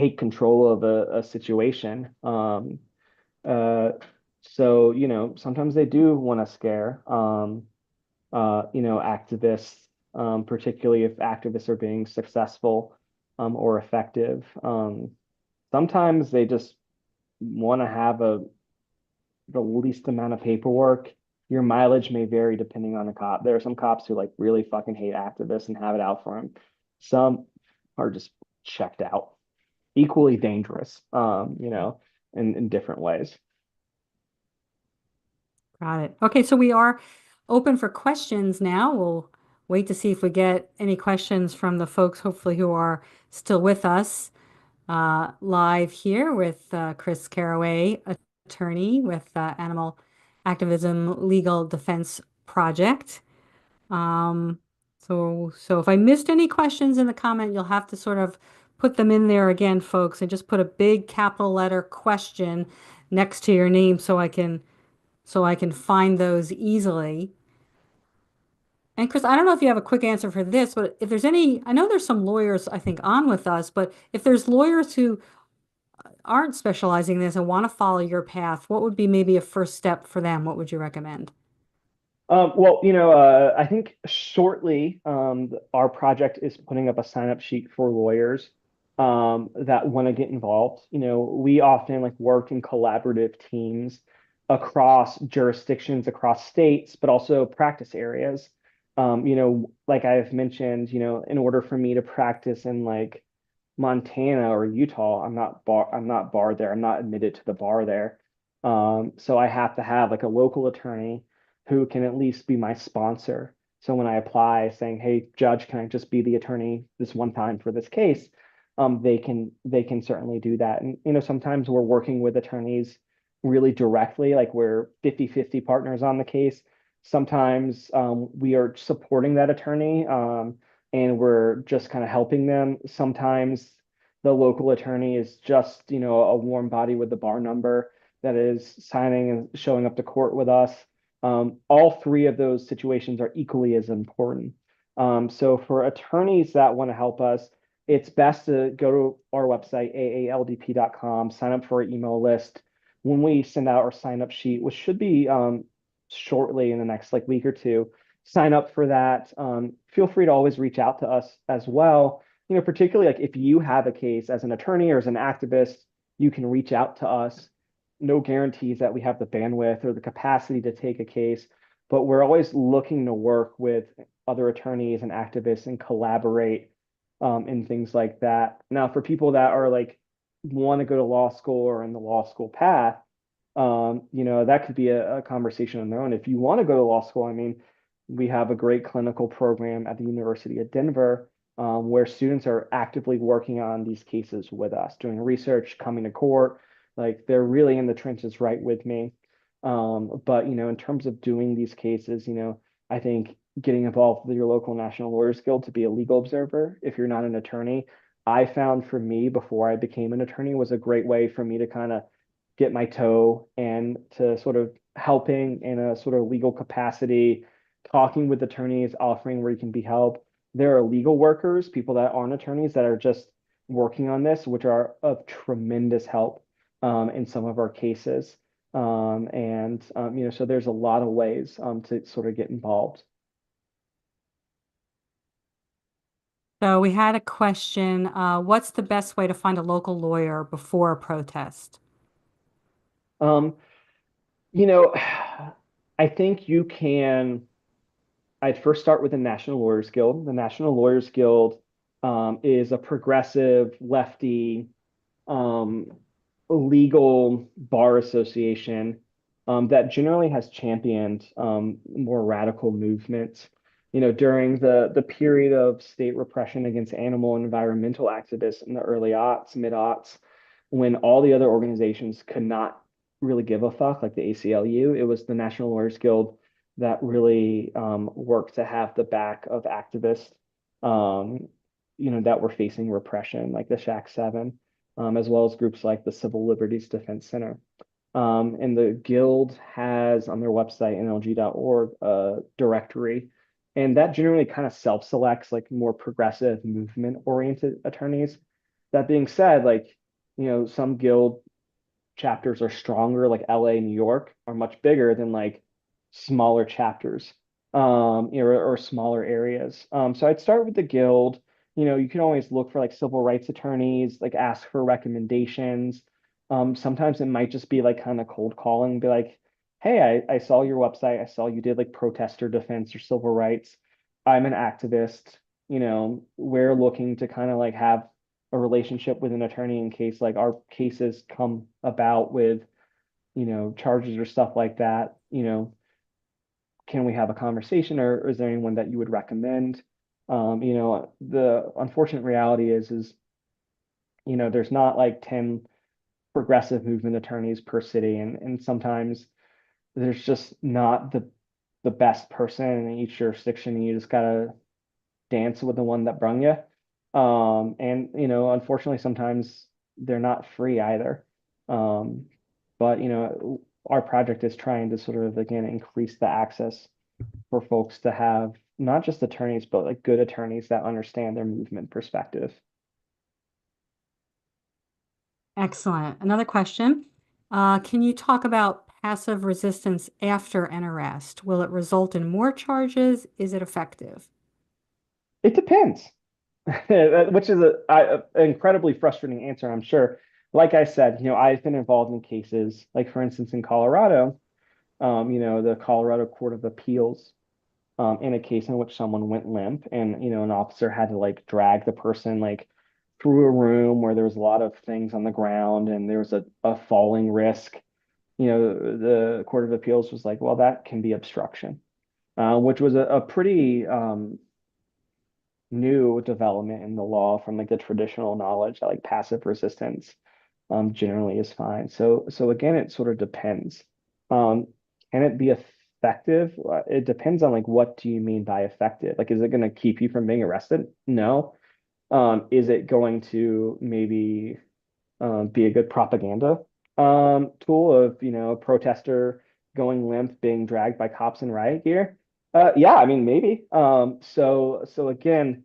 B: take control of a situation. Uh, so, sometimes they do want to scare, activists, particularly if activists are being successful, or effective. Sometimes they just want to have the least amount of paperwork. Your mileage may vary depending on the cop. There are some cops who like really fucking hate activists and have it out for them. Some are just checked out, equally dangerous, in different ways.
A: Got it. Okay, so we are open for questions now. We'll wait to see if we get any questions from the folks, hopefully, who are still with us live here with Chris Carraway, attorney with Animal Activism Legal Defense Project. Um, so if I missed any questions in the comment, you'll have to sort of put them in there again, folks, and just put a big capital letter question next to your name so I can find those easily. And Chris, I don't know if you have a quick answer for this, but if there's any, I know there's some lawyers, I think, on with us, but if there's lawyers who aren't specializing in this and want to follow your path, what would be maybe a first step for them? What would you recommend?
B: Well, I think shortly, our project is putting up a sign-up sheet for lawyers that want to get involved. We often like work in collaborative teams across jurisdictions, across states, but also practice areas. Like I've mentioned, in order for me to practice in like Montana or Utah, I'm not barred there. I'm not admitted to the bar there. So I have to have like a local attorney who can at least be my sponsor. So when I apply saying, "Hey, judge, can I just be the attorney this one time for this case?" They can certainly do that. And sometimes we're working with attorneys really directly, like we're 50-50 partners on the case. Sometimes we are supporting that attorney, and we're just kind of helping them. Sometimes the local attorney is just, a warm body with the bar number that is signing and showing up to court with us. All three of those situations are equally as important. So for attorneys that want to help us, it's best to go to our website, aaldp.com, sign up for our email list. When we send out our sign up sheet, which should be shortly in the next like week or two, sign up for that. Feel free to always reach out to us as well. Particularly like if you have a case as an attorney or as an activist, you can reach out to us. No guarantees that we have the bandwidth or the capacity to take a case, but we're always looking to work with other attorneys and activists and collaborate in things like that. Now, for people that are like want to go to law school or in the law school path, that could be a conversation on their own. If you want to go to law school, I mean, we have a great clinical program at the University of Denver where students are actively working on these cases with us, doing research, coming to court. Like they're really in the trenches right with me. But in terms of doing these cases, I think getting involved with your local National Lawyers Guild to be a legal observer, if you're not an attorney, I found for me before I became an attorney was a great way for me to kind of get my toe and to sort of helping in a sort of legal capacity, talking with attorneys, offering where you can be helped. There are legal workers, people that aren't attorneys that are just working on this, which are of tremendous help in some of our cases. So there's a lot of ways to sort of get involved.
A: So we had a question, what's the best way to find a local lawyer before a protest?
B: Um, you know, I think I'd first start with the National Lawyers Guild. The National Lawyers Guild is a progressive, lefty, um, legal bar association that generally has championed more radical movements. During the period of state repression against animal and environmental activists in the early aughts, mid aughts, when all the other organizations could not really give a fuck, like the ACLU, it was the National Lawyers Guild that really worked to have the back of activists, that were facing repression, like the Shack 7, as well as groups like the Civil Liberties Defense Center. And the Guild has on their website, nlg.org, a directory. And that generally kind of self-selects like more progressive movement-oriented attorneys. That being said, like, some Guild chapters are stronger, like LA, New York are much bigger than like smaller chapters, or smaller areas. So I'd start with the Guild. You can always look for like civil rights attorneys, like ask for recommendations. Sometimes it might just be like kind of cold calling, be like, hey, I saw your website. I saw you did like protester defense or civil rights. I'm an activist. We're looking to kind of like have a relationship with an attorney in case like our cases come about with, charges or stuff like that. Can we have a conversation, or is there anyone that you would recommend? The unfortunate reality is, there's not like 10 progressive movement attorneys per city, and sometimes there's just not the best person in each jurisdiction, and you just gotta dance with the one that brung you. Unfortunately, sometimes they're not free either. But our project is trying to sort of again increase the access for folks to have not just attorneys, but like good attorneys that understand their movement perspective.
A: Excellent. Another question. Can you talk about passive resistance after an arrest? Will it result in more charges? Is it effective?
B: It depends, which is an incredibly frustrating answer, I'm sure. Like I said, I've been involved in cases, like for instance in Colorado, the Colorado Court of Appeals, in a case in which someone went limp, and an officer had to like drag the person like through a room where there was a lot of things on the ground and there was a falling risk. The Court of Appeals was like, well, that can be obstruction, which was a pretty new development in the law from like the traditional knowledge that like passive resistance generally is fine. So again, it sort of depends. Can it be effective? It depends on like what do you mean by effective? Like, is it going to keep you from being arrested? No. Is it going to maybe be a good propaganda tool of a protester going limp, being dragged by cops in riot gear? Yeah, I mean maybe. So again,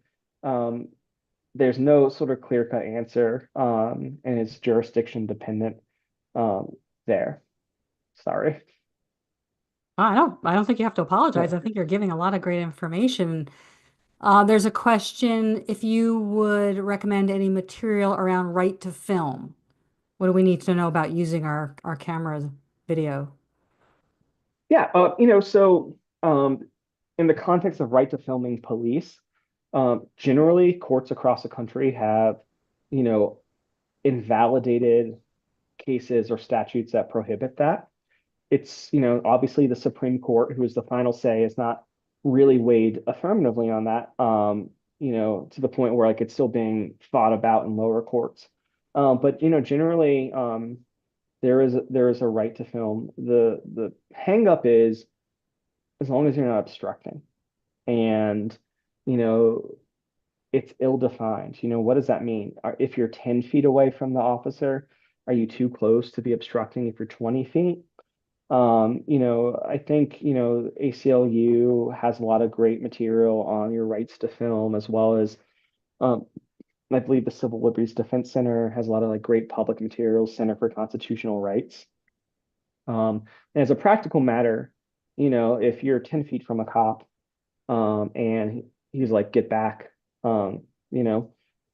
B: there's no sort of clear-cut answer, and it's jurisdiction dependent there. Sorry.
A: I don't think you have to apologize.
B: Yeah.
A: I think you're giving a lot of great information. There's a question if you would recommend any material around right to film. What do we need to know about using our camera video?
B: Yeah, in the context of right to filming police, generally courts across the country have, you know, invalidated cases or statutes that prohibit that. It's, obviously the Supreme Court, who is the final say, is not really weighed affirmatively on that. to the point where like it's still being thought about in lower courts. But generally, there is a right to film. The hang up is as long as you're not obstructing, and you know it's ill-defined. What does that mean? If you're 10 feet away from the officer, are you too close to be obstructing if you're 20 feet? I think, ACLU has a lot of great material on your rights to film, as well as I believe the Civil Liberties Defense Center has a lot of like great public materials, Center for Constitutional Rights. And as a practical matter, if you're 10 feet from a cop, and he's like, get back, you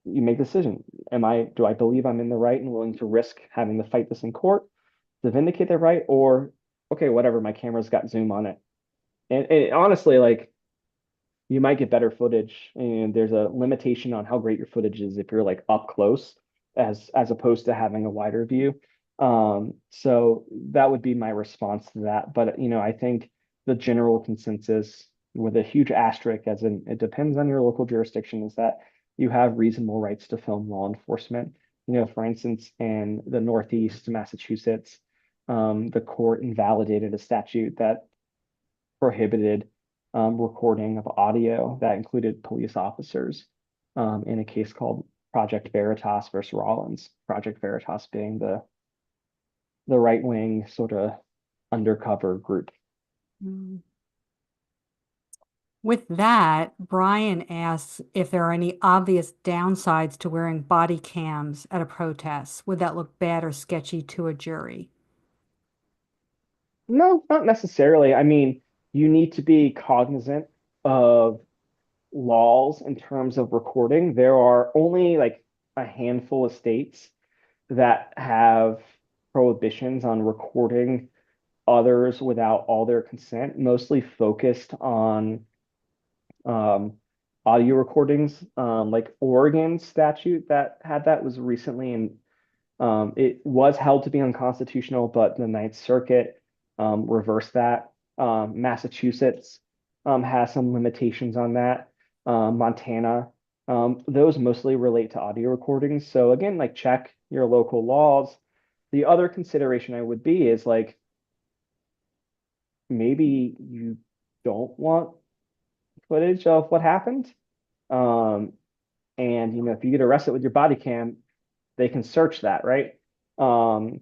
B: make the decision. Do I believe I'm in the right and willing to risk having to fight this in court to vindicate that right? Or, okay, whatever, my camera's got zoom on it. And honestly, like, you might get better footage, and there's a limitation on how great your footage is if you're like up close as opposed to having a wider view. So that would be my response to that. But I think the general consensus with a huge asterisk, as in it depends on your local jurisdiction, is that you have reasonable rights to film law enforcement. For instance, in the Northeast Massachusetts, the court invalidated a statute that prohibited recording of audio that included police officers in a case called Project Veritas versus Rollins. Project Veritas being the right-wing sort of undercover group.
A: With that, Brian asks if there are any obvious downsides to wearing body cams at a protest. Would that look bad or sketchy to a jury?
B: No, not necessarily. I mean, you need to be cognizant of laws in terms of recording. There are only like a handful of states that have prohibitions on recording others without all their consent, mostly focused on audio recordings. Like Oregon statute that had that was recently, and it was held to be unconstitutional, but the Ninth Circuit reversed that. Massachusetts has some limitations on that. Montana, those mostly relate to audio recordings. So again, like check your local laws. The other consideration I would be is like maybe you don't want footage of what happened. And if you get arrested with your body cam, they can search that, right? So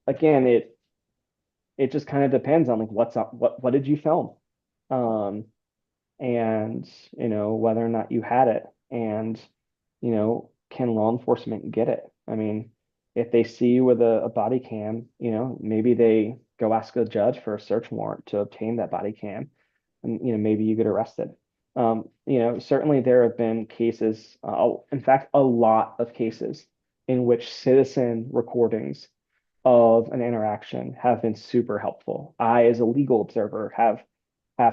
B: again, it just kind of depends on like what's up, what did you film, and whether or not you had it, and can law enforcement get it? I mean, if they see you with a body cam, maybe they go ask a judge for a search warrant to obtain that body cam, and maybe you get arrested. Certainly there have been cases, in fact, a lot of cases in which citizen recordings of an interaction have been super helpful. I, as a legal observer, have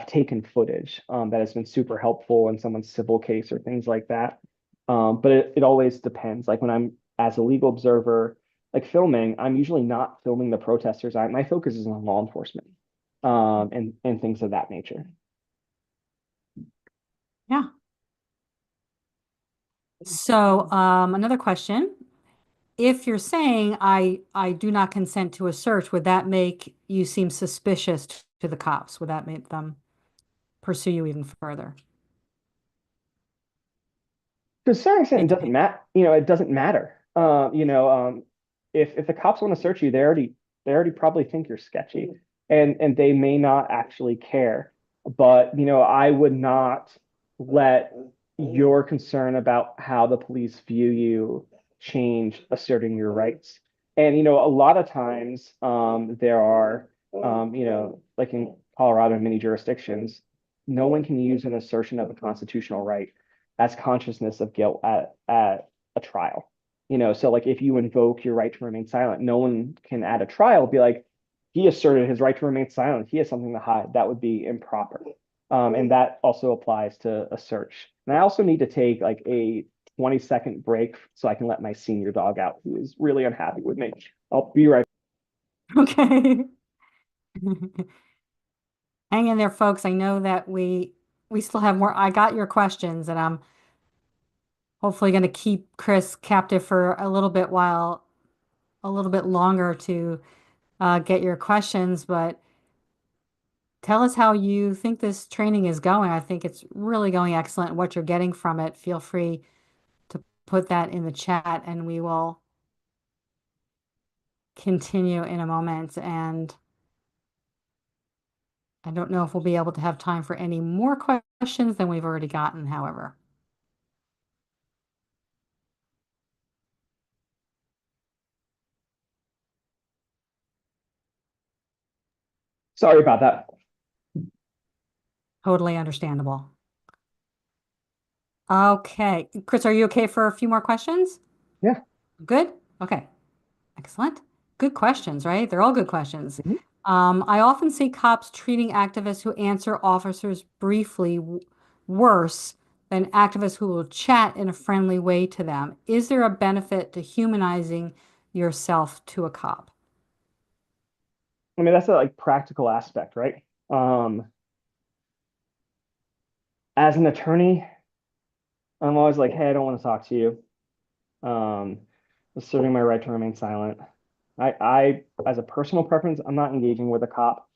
B: taken footage that has been super helpful in someone's civil case or things like that. But it always depends. Like when I'm as a legal observer, like filming, I'm usually not filming the protesters. My focus is on law enforcement, and things of that nature.
A: Yeah. So another question. If you're saying I do not consent to a search, would that make you seem suspicious to the cops? Would that make them pursue you even further?
B: To a certain extent, it doesn't matter. It doesn't matter. If the cops want to search you, they already probably think you're sketchy, and they may not actually care. But I would not let your concern about how the police view you change asserting your rights. And a lot of times there are like in Colorado and many jurisdictions, no one can use an assertion of a constitutional right as consciousness of guilt at a trial. So like if you invoke your right to remain silent, no one can at a trial be like, he asserted his right to remain silent, he has something to hide. That would be improper. And that also applies to a search. And I also need to take like a 20-second break so I can let my senior dog out, who is really unhappy with me. I'll be right back.
A: Okay. Hang in there, folks. I know that we we still have more. I got your questions, and I'm hopefully going to keep Chris captive for a little bit longer to get your questions. But tell us how you think this training is going. I think it's really going excellent. What you're getting from it. Feel free to put that in the chat, and we will continue in a moment. And I don't know if we'll be able to have time for any more questions than we've already gotten, however.
B: Sorry about that.
A: Totally understandable. Okay. Chris, are you okay for a few more questions?
B: Yeah.
A: Good? Okay. Excellent. Good questions, right? They're all good questions.
B: Mhm.
A: I often see cops treating activists who answer officers briefly worse than activists who will chat in a friendly way to them. Is there a benefit to humanizing yourself to a cop?
B: I mean, that's a like practical aspect, right? As an attorney, I'm always like, hey, I don't want to talk to you. Asserting my right to remain silent. As a personal preference, I'm not engaging with a cop.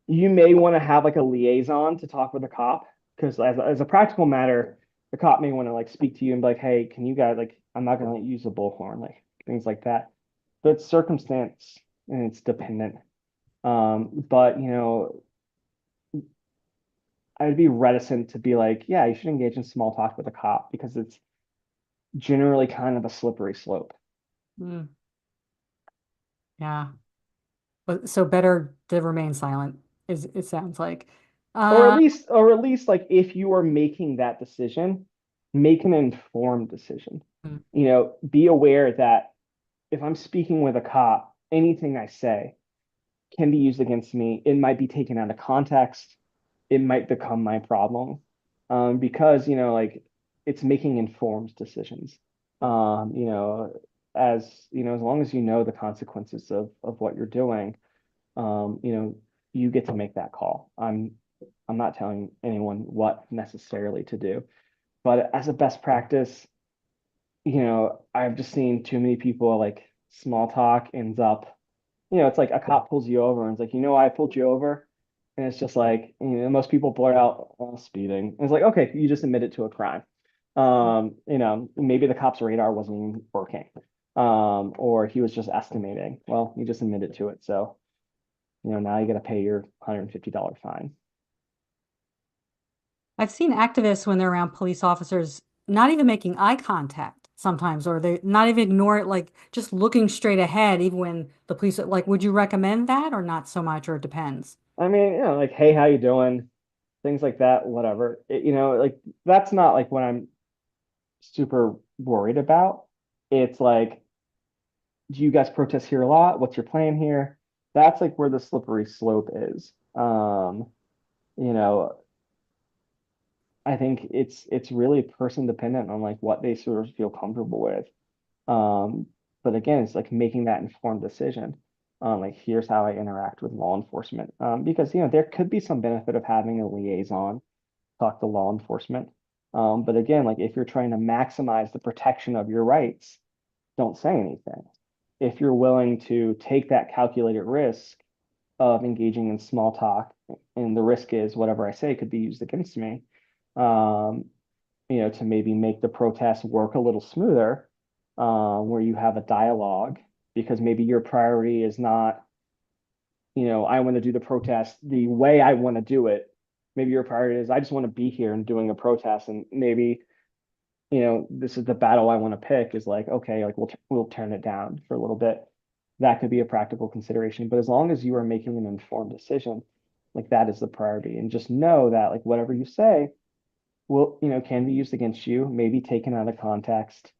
B: You may want to have like a liaison to talk with a cop because as a practical matter, the cop may want to like speak to you and be like, hey, can you guys like, I'm not going to use a bullhorn, like things like that. But it's circumstance and it's dependent. But I'd be reticent to be like, yeah, you should engage in small talk with a cop because it's generally kind of a slippery slope.
A: Mm, yeah. But so better to remain silent, is it sounds like.
B: Or
A: Uh,
B: at least like if you are making that decision, make an informed decision.
A: mm,
B: Be aware that if I'm speaking with a cop, anything I say can be used against me. It might be taken out of context. It might become my problem. Because, like it's making informed decisions. Um, you know, as long as you know the consequences of what you're doing, um, you know, you get to make that call. I'm not telling anyone what necessarily to do, but as a best practice, I've just seen too many people like small talk ends up, it's like a cop pulls you over and it's like, I pulled you over. And it's just like, most people blurt out speeding. And it's like, okay, you just admitted to a crime. Maybe the cop's radar wasn't even working. Or he was just estimating. Well, you just admitted to it. So, now you got to pay your $150 fine.
A: I've seen activists when they're around police officers not even making eye contact sometimes, or they not even ignore it, like just looking straight ahead, even when the police, like, would you recommend that or not so much, or it depends?
B: I mean, like, hey, how you doing? Things like that, whatever. Like that's not like what I'm super worried about. It's like, do you guys protest here a lot? What's your plan here? That's like where the slippery slope is. You know, I think it's really person dependent on like what they sort of feel comfortable with. But again, it's like making that informed decision. Like here's how I interact with law enforcement. Because there could be some benefit of having a liaison talk to law enforcement. But again, like if you're trying to maximize the protection of your rights, don't say anything. If you're willing to take that calculated risk of engaging in small talk, and the risk is whatever I say could be used against me, um, to maybe make the protest work a little smoother, where you have a dialogue, because maybe your priority is not, I want to do the protest the way I want to do it. Maybe your priority is I just want to be here and doing a protest, and maybe this is the battle I want to pick is like, okay, like we'll turn it down for a little bit. That could be a practical consideration, but as long as you are making an informed decision, like that is the priority, and just know that like whatever you say will, can be used against you, maybe taken out of context.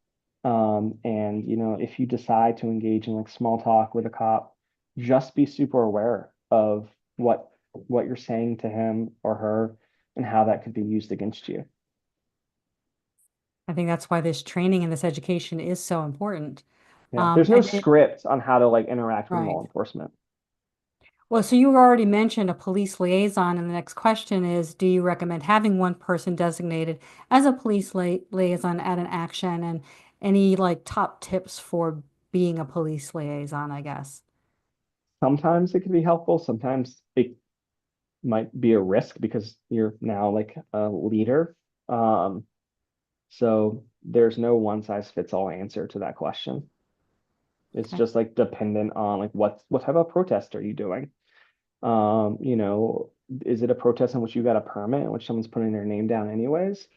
B: And if you decide to engage in like small talk with a cop, just be super aware of what you're saying to him or her and how that could be used against you.
A: I think that's why this training and this education is so important.
B: Yeah, there's no
A: And it,
B: script on how to like interact with
A: right.
B: law enforcement.
A: Well, so you already mentioned a police liaison, and the next question is, do you recommend having one person designated as a police liaison at an action, and any like top tips for being a police liaison, I guess?
B: Sometimes it can be helpful. Sometimes it might be a risk because you're now like a leader. Um, so there's no one size fits all answer to that question. It's
A: Okay.
B: just like dependent on like what type of protest are you doing? You know, is it a protest in which you got a permit in which someone's putting their name down anyways?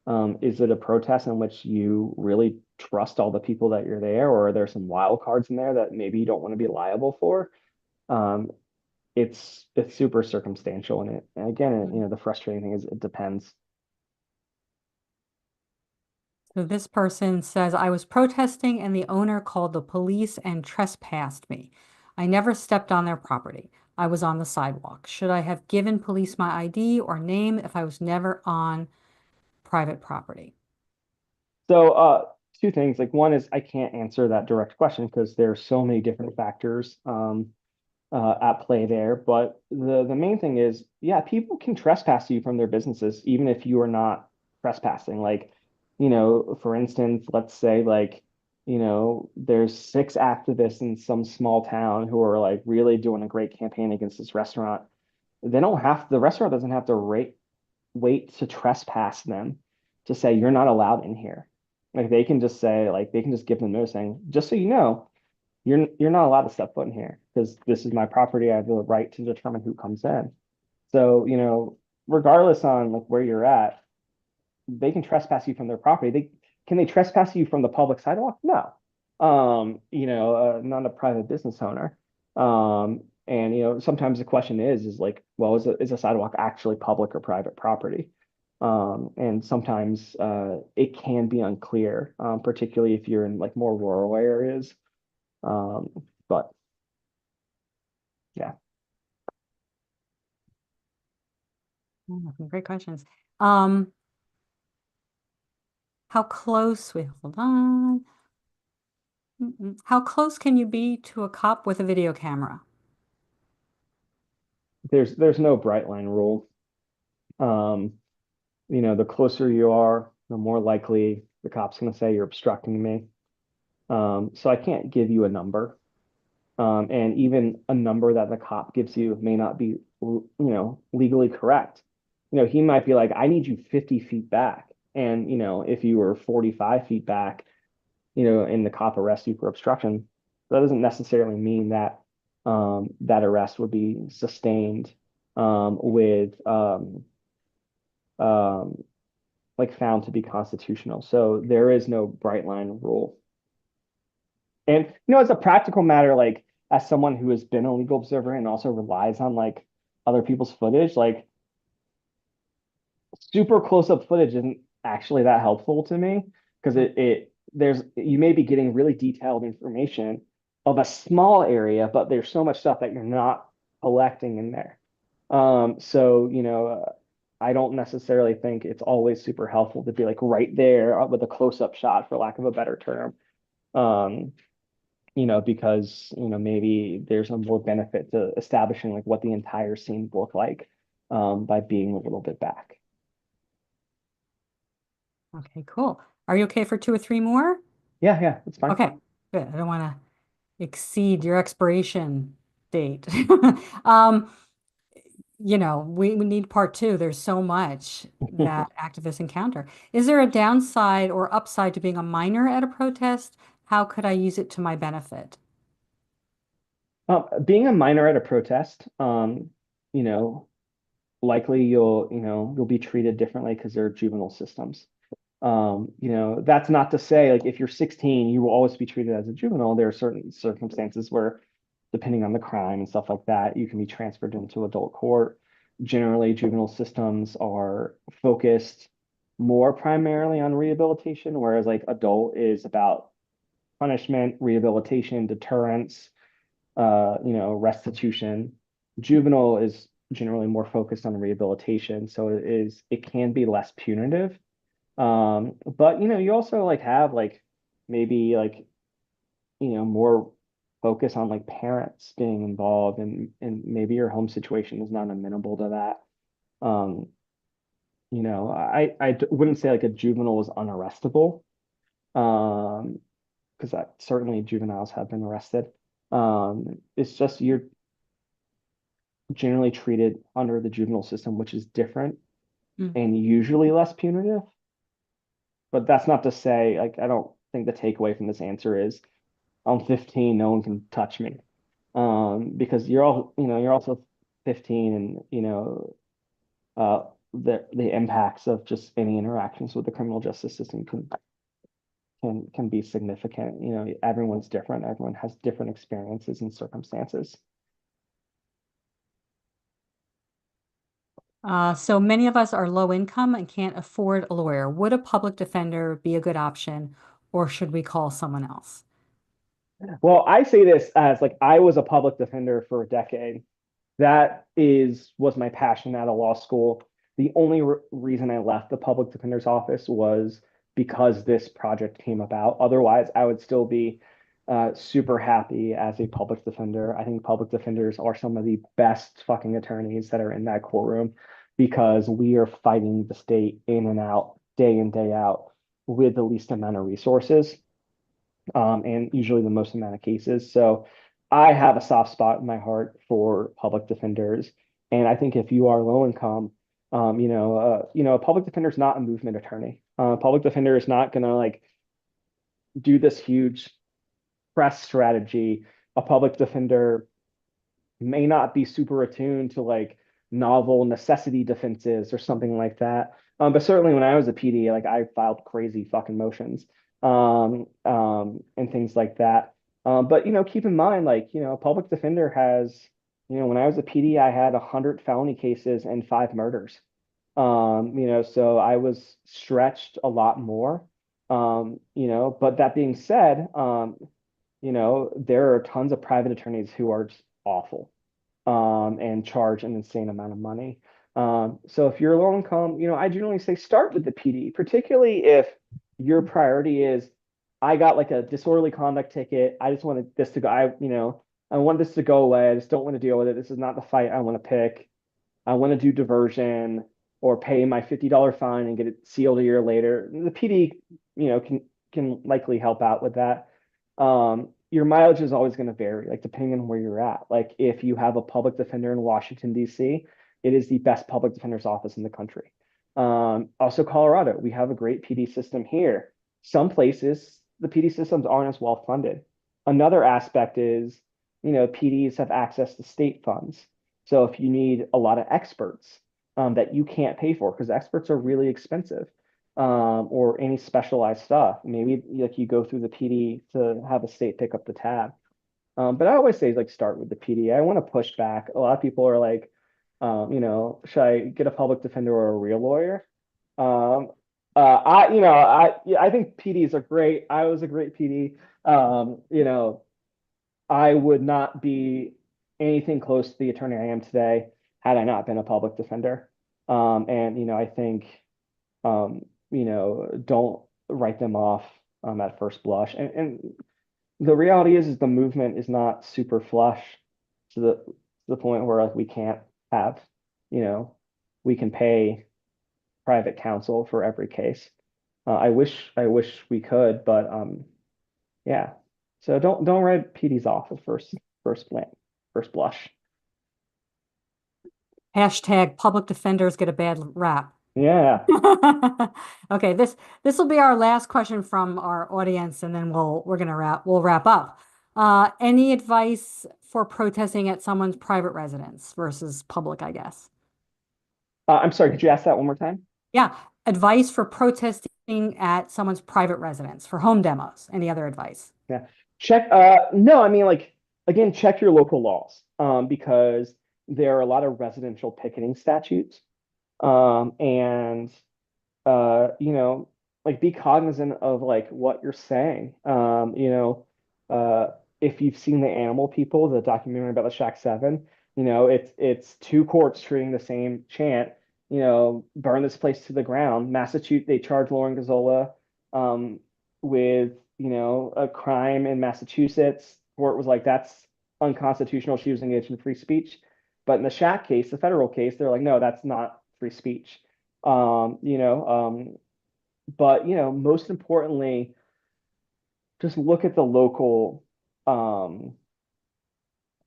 B: Is it a protest in which you really trust all the people that you're there, or are there some wild cards in there that maybe you don't want to be liable for? Um, it's super circumstantial, and again, you know, the frustrating thing is it depends.
A: So this person says, I was protesting and the owner called the police and trespassed me. I never stepped on their property. I was on the sidewalk. Should I have given police my ID or name if I was never on private property?
B: So, two things. Like one is I can't answer that direct question because there's so many different factors at play there. But the main thing is, yeah, people can trespass you from their businesses even if you are not trespassing. Like, you know, for instance, let's say like, you know, there's six activists in some small town who are like really doing a great campaign against this restaurant. They don't have the restaurant doesn't have to wait to trespass them to say you're not allowed in here. Like they can just say, like they can just give them notice saying, just so you know, you're not allowed to step foot in here because this is my property. I have the right to determine who comes in. So, you know, regardless on like where you're at, they can trespass you from their property. They trespass you from the public sidewalk? No. You know, not a private business owner. And you know, sometimes the question is like, well, is a sidewalk actually public or private property? And sometimes it can be unclear, particularly if you're in like more rural areas. Um, but yeah,
A: Great questions. Um, how close, wait, hold on. How close can you be to a cop with a video camera?
B: there's no bright line rule. Um, you know, the closer you are, the more likely the cop's going to say you're obstructing me. So I can't give you a number. And even a number that the cop gives you may not be, you know, legally correct. You know, he might be like, I need you 50 feet back. And, you know, if you were 45 feet back, you know, and the cop arrests you for obstruction, that doesn't necessarily mean that that arrest would be sustained with um, like found to be constitutional. So there is no bright line rule. And you know, as a practical matter, like as someone who has been a legal observer and also relies on like other people's footage, like super close-up footage isn't actually that helpful to me because it there's you may be getting really detailed information of a small area, but there's so much stuff that you're not collecting in there. So you know, I don't necessarily think it's always super helpful to be like right there with a close-up shot, for lack of a better term. Um, you know, because you know maybe there's a more benefit to establishing like what the entire scene looked like by being a little bit back.
A: Okay, cool. Are you okay for two or three more?
B: Yeah, yeah, it's fine.
A: Okay, good. I don't want to exceed your expiration date. Um, you know, we need part two. There's so much that activists encounter. Is there a downside or upside to being a minor at a protest? How could I use it to my benefit?
B: Being a minor at a protest, you know, likely you'll be treated differently because there are juvenile systems. You know, that's not to say like if you're 16, you will always be treated as a juvenile. There are certain circumstances where, depending on the crime and stuff like that, you can be transferred into adult court. Generally, juvenile systems are focused more primarily on rehabilitation, whereas like adult is about punishment, rehabilitation, deterrence, you know, restitution. Juvenile is generally more focused on rehabilitation, so it can be less punitive. But you know, you also like have like maybe like you know more focus on like parents being involved, and maybe your home situation is not amenable to that. I wouldn't say like a juvenile is unarrestable, because certainly juveniles have been arrested. It's just you're generally treated under the juvenile system, which is different and usually less punitive. But that's not to say, like, I don't think the takeaway from this answer is I'm 15, no one can touch me. Because you're also 15, and the impacts of just any interactions with the criminal justice system can be significant. Everyone's different. Everyone has different experiences and circumstances.
A: So many of us are low income and can't afford a lawyer. Would a public defender be a good option, or should we call someone else?
B: Well, I say this as like I was a public defender for a decade. That was my passion out of law school. The only reason I left the public defender's office was because this project came about. Otherwise, I would still be super happy as a public defender. I think public defenders are some of the best fucking attorneys that are in that courtroom, because we are fighting the state in and out, day in, day out, with the least amount of resources, and usually the most amount of cases. So I have a soft spot in my heart for public defenders. And I think if you are low income, a public defender is not a movement attorney. Public defender is not going to like do this huge press strategy. A public defender may not be super attuned to like novel necessity defenses or something like that. But certainly when I was a PD, like I filed crazy fucking motions, and things like that. But keep in mind, like, a public defender has, when I was a PD, I had 100 felony cases and 5 murders. So I was stretched a lot more. But that being said, there are tons of private attorneys who are just awful, and charge an insane amount of money. So if you're low income, I generally say start with the PD, particularly if your priority is, I got like a disorderly conduct ticket. I just wanted this to go. I want this to go away. I just don't want to deal with it. This is not the fight I want to pick. I want to do diversion or pay my $50 fine and get it sealed a year later. The PD, can likely help out with that. Your mileage is always going to vary, like depending on where you're at. Like if you have a public defender in Washington, D.C., it is the best public defender's office in the country. Also Colorado, we have a great PD system here. Some places, the PD systems aren't as well funded. Another aspect is, PDs have access to state funds. So if you need a lot of experts that you can't pay for, because experts are really expensive, or any specialized stuff, maybe like you go through the PD to have a state pick up the tab. But I always say like start with the PD. I want to push back. A lot of people are like, should I get a public defender or a real lawyer? I think PDs are great. I was a great PD. I would not be anything close to the attorney I am today had I not been a public defender. I think, don't write them off at first blush. And the reality is the movement is not super flush to the point where like we can't have, we can pay private counsel for every case. I wish we could, but yeah. So don't write PDs off at first blush.
A: Hashtag public defenders get a bad rap.
B: Yeah.
A: Okay, this will be our last question from our audience, and then we'll wrap up. Any advice for protesting at someone's private residence versus public, I guess?
B: I'm sorry, could you ask that one more time?
A: Yeah, advice for protesting at someone's private residence for home demos. Any other advice?
B: Yeah. No, I mean, like, again, check your local laws, because there are a lot of residential picketing statutes. And like be cognizant of like what you're saying. If you've seen The Animal People, the documentary about the Shack Seven, it's 2 courts treating the same chant, burn this place to the ground. Massachusetts, they charged Lauren Gazzola with, a crime in Massachusetts. court was like, that's unconstitutional. She was engaged in free speech. But in the Shack case, the federal case, they're like, no, that's not free speech. You know, but you know, most importantly, just look at the local, um,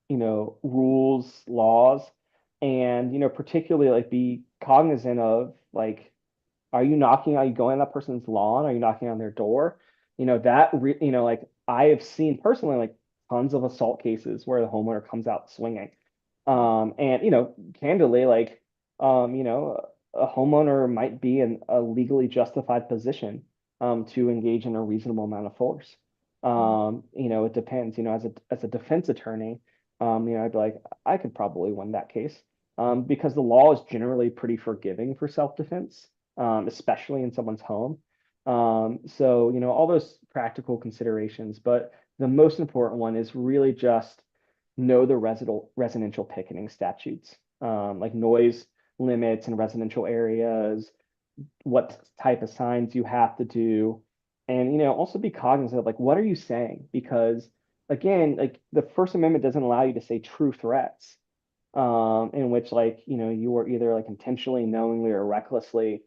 B: you know, rules, laws, and you know, particularly like be cognizant of like, are you knocking? Are you going on that person's lawn? Are you knocking on their door? You know, you know, like I have seen personally like tons of assault cases where the homeowner comes out swinging. And you know, candidly, like, you know, a homeowner might be in a legally justified position, to engage in a reasonable amount of force. You know, it depends. You know, as a defense attorney, you know, I'd be like, I could probably win that case, because the law is generally pretty forgiving for self-defense, especially in someone's home. So, you know, all those practical considerations, but the most important one is really just know the residential picketing statutes, like noise limits in residential areas, what type of signs you have to do, and you know, also be cognizant of like what are you saying? Because again, like the First Amendment doesn't allow you to say true threats, in which like, you know, you are either like intentionally, knowingly, or recklessly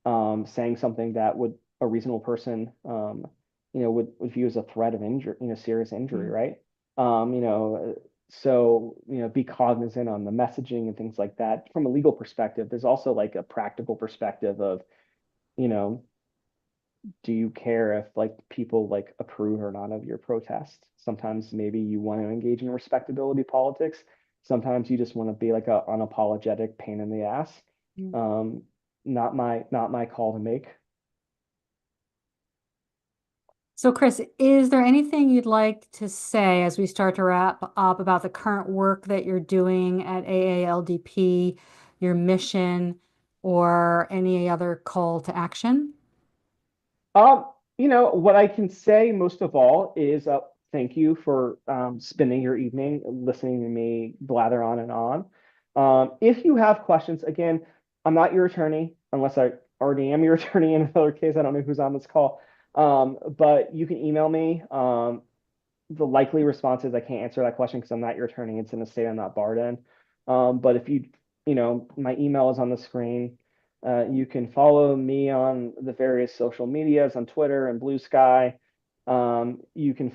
B: saying something that would a reasonable person, you know, would view as a threat of injury, you know, serious injury, right? You know, so, you know, be cognizant on the messaging and things like that. From a legal perspective, there's also like a practical perspective of, you know, do you care if like people like approve or not of your protest? Sometimes maybe you want to engage in respectability politics. Sometimes you just want to be like a unapologetic pain in the ass. Um, not my call to make.
A: So, Chris, is there anything you'd like to say as we start to wrap up about the current work that you're doing at AALDP, your mission, or any other call to action?
B: You know, what I can say most of all is thank you for spending your evening listening to me blather on and on. If you have questions, again, I'm not your attorney unless I already am your attorney in another case. I don't know who's on this call. But you can email me. The likely response is I can't answer that question because I'm not your attorney. It's in a state I'm not barred in. But if you know, my email is on the screen. You can follow me on the various social medias on Twitter and Blue Sky. You can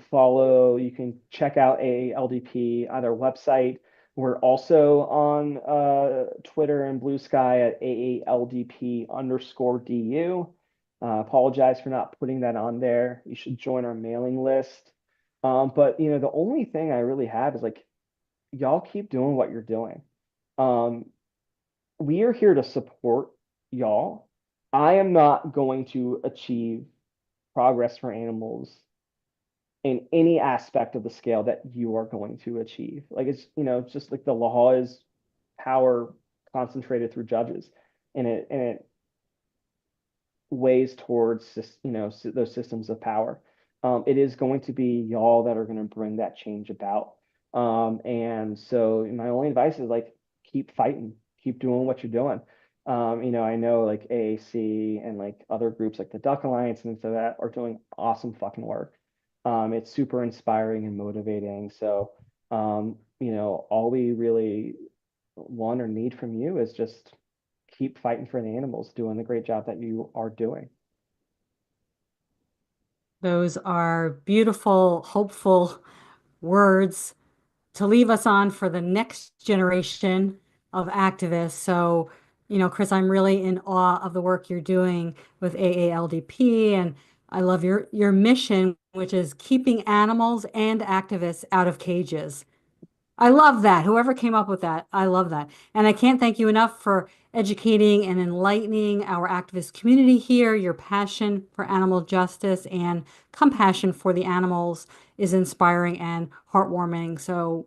B: check out AALDP on our website. We're also on Twitter and Blue Sky at AALDP_DU. Apologize for not putting that on there. You should join our mailing list. But you know, the only thing I really have is like, y'all keep doing what you're doing. We are here to support y'all. I am not going to achieve progress for animals in any aspect of the scale that you are going to achieve. Like it's, you know, it's just like the law is power concentrated through judges, and it weighs towards, you know, those systems of power. It is going to be y'all that are going to bring that change about. And so my only advice is like, keep fighting, keep doing what you're doing. You know, I know like AAC and like other groups like the Duck Alliance and things like that are doing awesome fucking work. It's super inspiring and motivating. So, you know, all we really want or need from you is just keep fighting for the animals, doing the great job that you are doing.
A: Those are beautiful, hopeful words to leave us on for the next generation of activists. So, you know, Chris, I'm really in awe of the work you're doing with AALDP, and I love your mission, which is keeping animals and activists out of cages. I love that. Whoever came up with that, I love that. And I can't thank you enough for educating and enlightening our activist community here. Your passion for animal justice and compassion for the animals is inspiring and heartwarming. So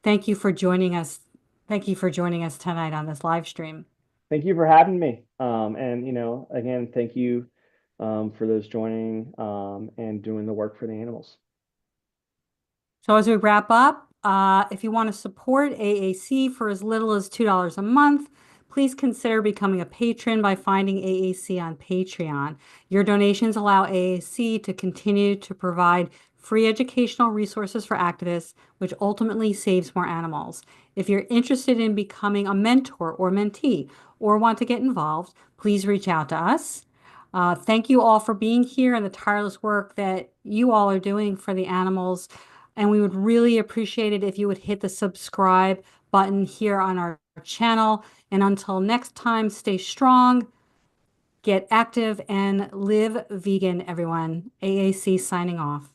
A: thank you for joining us. Thank you for joining us tonight on this live stream.
B: Thank you for having me. And you know, again, thank you for those joining and doing the work for the animals.
A: So as we wrap up, if you want to support AAC for as little as $2 a month, please consider becoming a patron by finding AAC on Patreon. Your donations allow AAC to continue to provide free educational resources for activists, which ultimately saves more animals. If you're interested in becoming a mentor or mentee or want to get involved, please reach out to us. Thank you all for being here and the tireless work that you all are doing for the animals. And we would really appreciate it if you would hit the subscribe button here on our channel. And until next time, stay strong, get active, and live vegan, everyone. AAC signing off.